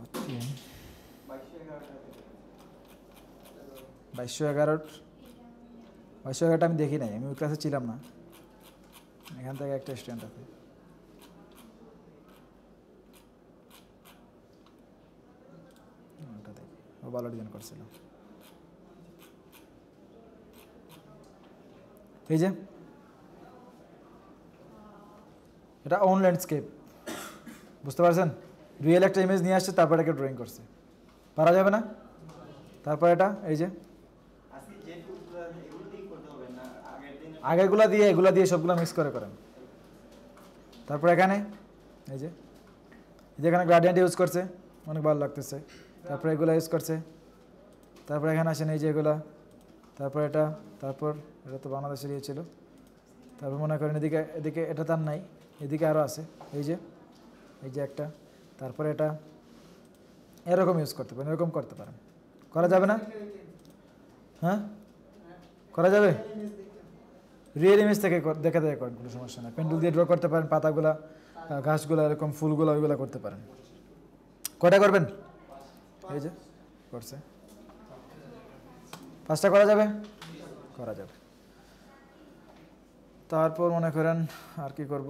2211 আমি দেখি নাই, আমি ওই ক্লাসে ছিলাম না। এখান থেকে একটা স্টুডেন্ট আছে, ওটা দেখি, ও ভালো ডিজাইন করছিল। এই যে এটা অন ল্যান্ডস্কেপ, বুঝতে পারছেন? রিয়েল একটা ইমেজ নিয়ে আসছে, তারপর এটাকে ড্রয়িং করছে, পারা যাবে না? তারপর এটা এই যে আগেরগুলা দিয়ে এগুলা দিয়ে সবগুলো মিক্স করে করেন। তারপর এখানে এই যে যেখানে গ্রাডিয়েন্ট ইউজ করছে, অনেক ভালো লাগতেছে, তারপর এগুলো ইউজ করছে। তারপর এখানে আসেন এই যে এগুলা, তারপর এটা, তারপর এটা তো বাংলাদেশের ইয়ে ছিল। তারপর মনে করেন এদিকে এটা তার নাই, এদিকে আরও আছে, এই যে একটা, তারপর এটা, এরকম ইউজ করতে পারেন, এরকম করতে পারেন। করা যাবে না? হ্যাঁ, করা যাবে। রিয়েল ইমেজ থেকে দেখে দেখে করেন, কোনো সমস্যা নেই। পেন্সিল দিয়ে ড্র করতে পারেন, পাতাগুলা, ঘাসগুলা, এরকম ফুলগুলো, ওইগুলো করতে পারেন। কয়টা করবেন? এই যে করছে, 5টা করা যাবে, করা যাবে। তারপর মনে করেন আর কি করব,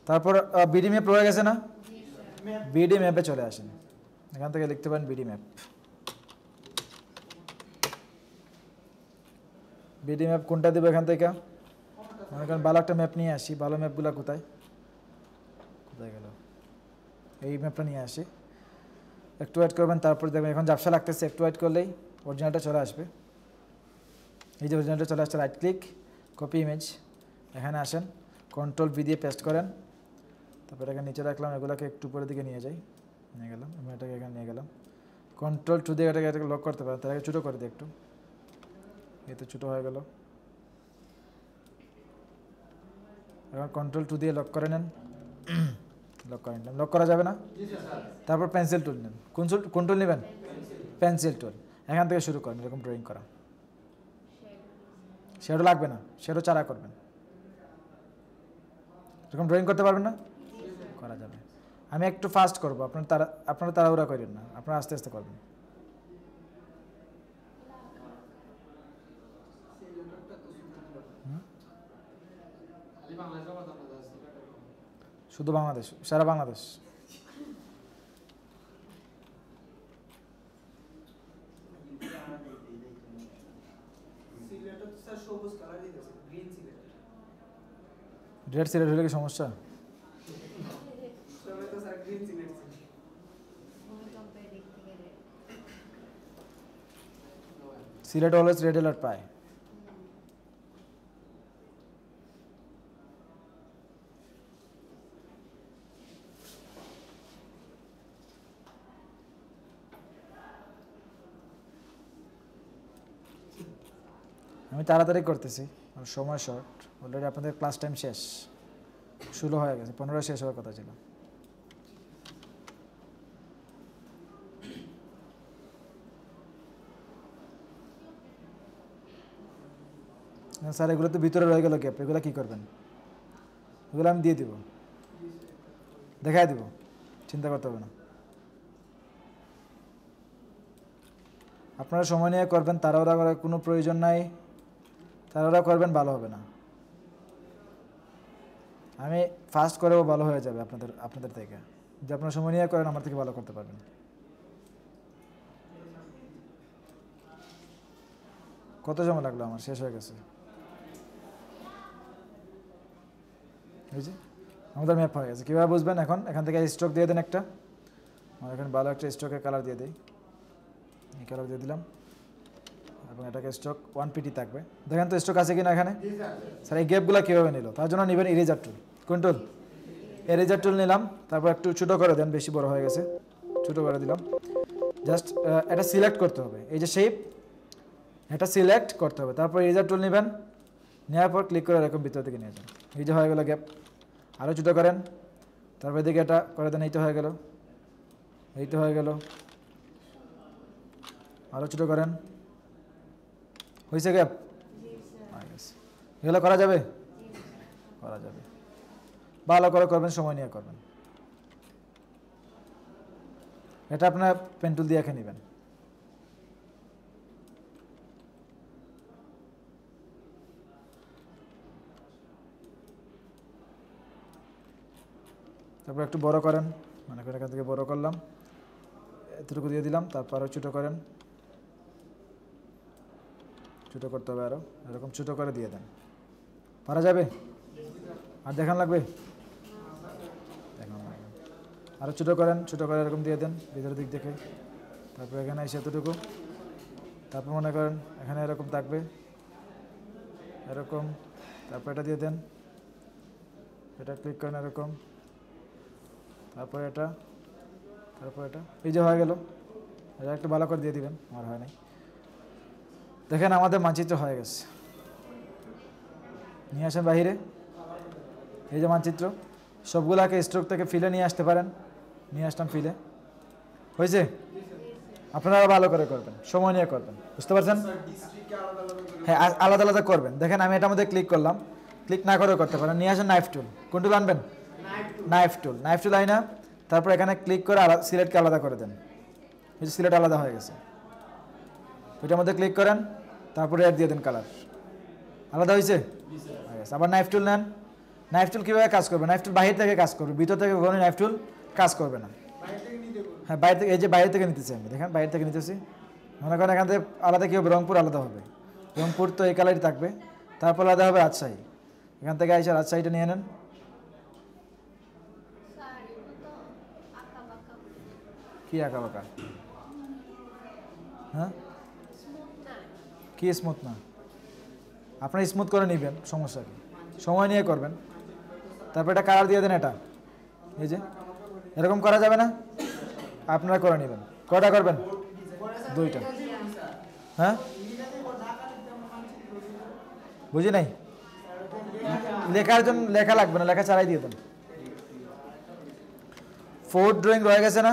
তারপর বিডি ম্যাপ রয়ে গেছে না? বিডি ম্যাপে চলে আসেন, এখান থেকে লিখতে পারেন বিডি ম্যাপ। বিডি ম্যাপ কোনটা দেবো এখান থেকে? মনে করেন ভালো একটা ম্যাপ নিয়ে আসি। ভালো ম্যাপগুলো কোথায় কোথায় গেল? এই ম্যাপটা নিয়ে আসি, একটু ওয়েট করবেন, তারপর দেখবেন এখন ঝাপসা লাগতেছে, একটু ওয়েট করলেই অরিজিনালটা চলে আসবে। এই যে অরিজিনালটা চলে আসছে, রাইট ক্লিক, কপি ইমেজ, এখানে আসেন, কন্ট্রোল ভি দিয়ে পেস্ট করেন, তারপর এখানে নিচে রাখলাম, এগুলোকে একটু উপরের দিকে নিয়ে যাই, নিয়ে গেলাম, আমি এটাকে এখানে নিয়ে গেলাম, কন্ট্রোল টু দিয়ে এটাকে লক করতে পারেন, তার আগে ছোটো করে দিই একটু, এই তো ছোটো হয়ে গেল। এখন কন্ট্রোল টু দিয়ে লক করে নেন, লক করে নিলাম। লক করা যাবে না? তারপর পেন্সিল টুল নেন। কোন টুল নেবেন? পেন্সিল টুল। এখান থেকে শুরু করেন এরকম ড্রয়িং করা। শ্যাডো লাগবে না, শ্যাডো চারা করবেন। এরকম ড্রয়িং করতে পারবেন না? করা যাবে। আমি একটু ফাস্ট করবো, আপনারা তাড়াহুড়া করেন না, আপনারা আস্তে আস্তে করবেন। শুধু বাংলাদেশ, সারা বাংলাদেশ। রেড সিলেক্ট হলে কি সমস্যা? সিলেট অলওয়েজ রেড অ্যালার্ট পায়। আমি তাড়াতাড়ি করতেছি, আর সময় শর্ট, অলরেডি আপনাদের ক্লাস টাইম শেষ, 16 হয়ে গেছে, 15 শেষ হওয়ার কথা ছিল। স্যার এগুলো তো ভিতরে রয়ে গেল গ্যাপ, এগুলো কী করবেন? এগুলো আমি দিয়ে দিব, দেখাই দিব, চিন্তা করতে হবে না। আপনারা সময় নিয়ে করবেন, তাড়াহুড়া করার কোনো প্রয়োজন নাই, তাড়াহুড়া করবেন ভালো হবে না। আমি ফাস্ট করেও ভালো হয়ে যাবে আপনাদের থেকে, যে আপনারা সময় নিয়ে করেন, আমার থেকে ভালো করতে পারবেন। কত সময় লাগলো? আমার শেষ হয়ে গেছে। এই যে আমাদের ম্যাপ হয়ে গেছে। কীভাবে বুঝবেন? এখান থেকে স্ট্রোক দিয়ে দেন একটা, আমার এখানে ভালো একটা স্ট্রোকের কালার দিয়ে দিই, এই কালার দিয়ে দিলাম, এবং এটাকে স্ট্রোক 1pt থাকবে। দেখেন তো স্ট্রোক আছে কিনা এখানে। স্যার এই গ্যাপগুলো কীভাবে নিল? তার জন্য নেবেন ইরেজার টুল। কোন টুল? ইরেজার টুল নিলাম, তারপর একটু ছোটো করে দেন, বেশি বড় হয়ে গেছে, ছোটো করে দিলাম। জাস্ট এটা সিলেক্ট করতে হবে, এই যে শেপ, এটা সিলেক্ট করতে হবে, তারপর ইরেজার টুল নেবেন, নেওয়ার পর ক্লিক করে এরকম ভিতর থেকে নিয়ে যান। এই যে হয়ে গেল গ্যাপ, আরও ছোটো করেন, তারপর এদিকে এটা করে দেন, এই তো হয়ে গেল, এই তো হয়ে গেল, আরও ছোটো করেন, হয়েছে গ্যাপ? এগুলো করা যাবে? করা যাবে, ভালো করে করবেন, সময় নিয়ে করবেন। এটা আপনার পেন টুল দিয়ে এঁকে নেবেন। তারপর একটু বড় করেন, মানে করে এখান থেকে বড় করলাম, এতটুকু দিয়ে দিলাম, তারপর আরও ছোটো করেন, ছোটো করতে হবে আরও, এরকম ছোটো করে দিয়ে দেন। পারা যাবে? আর দেখান লাগবে? দেখান লাগবে, আরও ছোটো করেন, ছোটো করে এরকম দিয়ে দেন ভিতরের দিক দেখে, তারপর এখানে এসে এতটুকু, তারপর মনে করেন এখানে এরকম থাকবে, এরকম, তারপর এটা দিয়ে দেন, এটা ক্লিক করেন এরকম, তারপর এটা, তারপর এটা, এই যে হয়ে গেল। এটা একটু ভালো করে দিয়ে দিবেন, আমার হয় নাই। দেখেন আমাদের মানচিত্র হয়ে গেছে। নিয়ে আসেন বাহিরে, এই যে মানচিত্র, সবগুলাকে স্ট্রোক থেকে ফিলে নিয়ে আসতে পারেন, নিয়ে আসলাম ফিলে, হয়েছে? আপনারা ভালো করে করবেন, সময় নিয়ে করবেন, বুঝতে পারছেন? স্যার ডিস্ট্রিক্টে আলাদা আলাদা করে হ্যাঁ আলাদা আলাদা করবেন। দেখেন আমি এটার মধ্যে ক্লিক করলাম, ক্লিক না করেও করতে পারেন। নিয়ে আসেন নাইফ টুল, কোন টুল আনবেন? নাইফ টুল আইনা তারপর এখানে ক্লিক করে সিলেক্টকে আলাদা করে দেন। এই যে সিলেক্ট আলাদা হয়ে গেছে, ওইটার মধ্যে ক্লিক করেন, তারপরে অ্যাড দিয়ে দেন কালার, আলাদা হয়েছে। আবার নাইফ টুল নেন। নাইফ টুল কীভাবে কাজ করবে? নাইফ টুল বাইরে থেকে কাজ করবে, ভিতর থেকে কোনো নাইফ টুল কাজ করবে না। বাইরে থেকে নিতে বলুন। হ্যাঁ বাইরে থেকে, এই যে বাইরে থেকে নিতেছি আমি, দেখেন বাইরে থেকে নিতেছি। মনে করেন এখান থেকে আলাদা কী হবে? রংপুর আলাদা হবে, রংপুর তো এই কালারই থাকবে। তারপর আলাদা হবে রাজশাহী, এখান থেকে আইসা রাজশাহীটা নিয়ে নেন। স্যার এগুলো তো আঁকা বাঁকা কি আঁকা বাঁকা? হ্যাঁ স্মুথ না। কি স্মুথ না? আপনারা স্মুথ করে নেবেন, সমস্যা কি? সময় নিয়ে করবেন। তারপর এটা কালার দিয়ে দেন। এটা এই যে এরকম করা যাবে না? আপনারা করে নেবেন। কয়টা করবেন? দুইটা। হ্যাঁ বুঝি নাই। লেখার জন্য লেখা লাগবে না, লেখা চালাই দিয়ে দেন। ফোর্থ ড্রয়িং রয়ে গেছে না?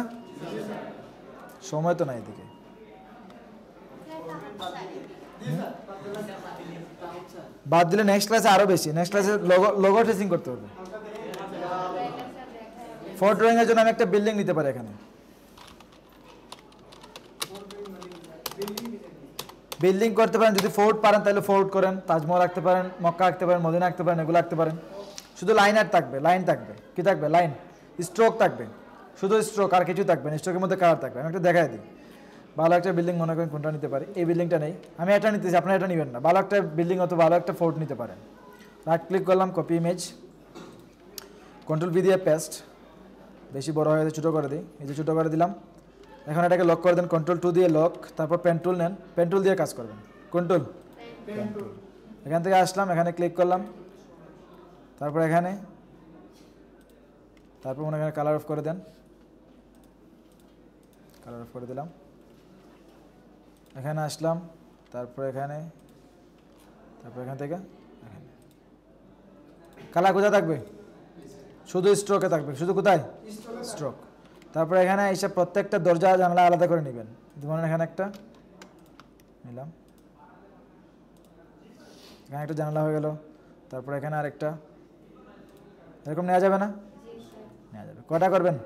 সময় তো নাই এদিকে। বাদ দিলে নেক্সট ক্লাসে আরো বেশি। নেক্সট ক্লাসে লোগো ট্রেসিং করতে হবে। ফোর্থ ড্রয়িং এর জন্য আমি একটা বিল্ডিং নিতে পারি এখানে। বিল্ডিং করতে পারেন, যদি ফোর্ট পারেন তাহলে ফোর্ট করেন, তাজমহল আঁকতে পারেন, মক্কা আঁকতে পারেন, মদিনা আঁকতে পারেন, এগুলো আঁকতে পারেন। শুধু লাইন আর থাকবে, লাইন থাকবে, কি থাকবে? লাইন, স্ট্রোক থাকবে, শুধু স্ট্রোক, আর কিছু থাকবে না। স্ট্রোকের মধ্যে কালার থাকবে। আমি একটা দেখাই দিই। ভালো একটা বিল্ডিং মনে করেন কোনটা নিতে পারি? এই বিল্ডিংটা নেই, আমি এটা নিতেছি, আপনারা এটা নেবেন না। ভালো একটা বিল্ডিং অথবা ভালো একটা ফোর্ট নিতে পারেন। রাইট ক্লিক করলাম, কপি ইমেজ, কন্ট্রোল ভি দিয়ে পেস্ট। বেশি বড় হয়ে গেছে, ছোটো করে দিই। এই যে ছোটো করে দিলাম। এখন এটাকে লক করে দেন, কন্ট্রোল 2 দিয়ে লক। তারপর পেন টুল নেন, পেন টুল দিয়ে কাজ করবেন। কোন টুল? Pen tool. এখান থেকে আসলাম, এখানে ক্লিক করলাম, তারপর এখানে, তারপর মনে এখানে কালার অফ করে দেন, কালার অফ করে দিলাম। এখানে আসলাম, তারপর এখানে, তারপর এখান থেকে এখানে। কালার কোথায় থাকবে? শুধু স্ট্রোকে থাকবে। শুধু কোথায়? স্ট্রোক। তারপর এখানে এসে প্রত্যেকটা দরজা জানলা আলাদা করে নেবেন। যেমন এখানে একটা নিলাম, এখানে একটা জানালা হয়ে গেল। তারপর এখানে আরেকটা, এরকম নেওয়া যাবে না? নেওয়া যাবে। কয়টা করবেন?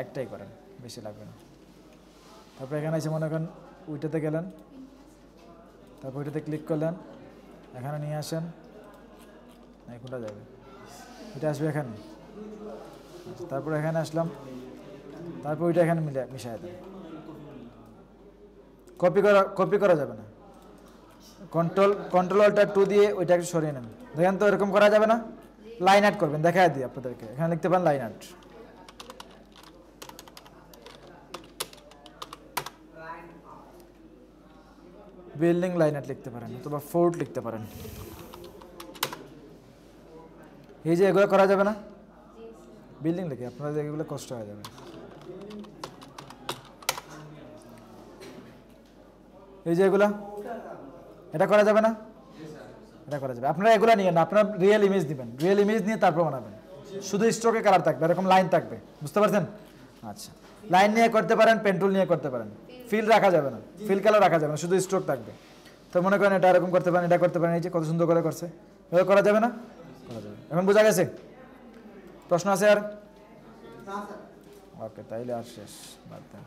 একটাই করেন, বেশি লাগবে না। তারপর এখানে এসে মনে করেন ওইটাতে গেলেন, তারপর ওইটাতে ক্লিক করলেন, এখানে নিয়ে আসেন। কোনটা যাবে? এটা আসবে এখানে। তারপর এখানে আসলাম, তারপর ওইটা এখানে মিশাই দেন। কপি করা যাবে না। কন্ট্রোল অল্টার 2 দিয়ে ওইটাকে সরিয়ে নেন। দেখেন তো এরকম করা যাবে না? লাইন আর্ট করবেন, দেখাই দিই আপনাদেরকে। এখানে লিখতে পারেন line art, building line art লিখতে পারেন, অথবা ফোর্ট লিখতে পারেন। এই যে এগুলো করা যাবে না? বিল্ডিং লিখে আপনাদের এগুলো কষ্ট হয়ে যাবে। এই যে এগুলা, এটা করা যাবে না? এটা করা যাবে। আপনারা এগুলো নিয়ে না, আপনারা রিয়েল ইমেজ দিবেন। রিয়েল ইমেজ নিয়ে তারপর বানাবেন। শুধু স্ট্রোকে কালার থাকবে, এরকম লাইন থাকবে, বুঝতে পারছেন? আচ্ছা, লাইন নিয়ে করতে পারেন, পেন্টুল নিয়ে করতে পারেন। ফিল রাখা যাবে না, ফিল কালার রাখা যাবে না, শুধু স্ট্রোক থাকবে। তো মনে করেন এটা এরকম করতে পারেন, এটা করতে পারেন। এই যে কত সুন্দর করে করছে, এভাবে করা যাবে না? করা যাবে। এখন বোঝা গেছে? প্রশ্ন আছে আর? না স্যার। ওকে, তাইলে আর শেষ, বাদ দেন।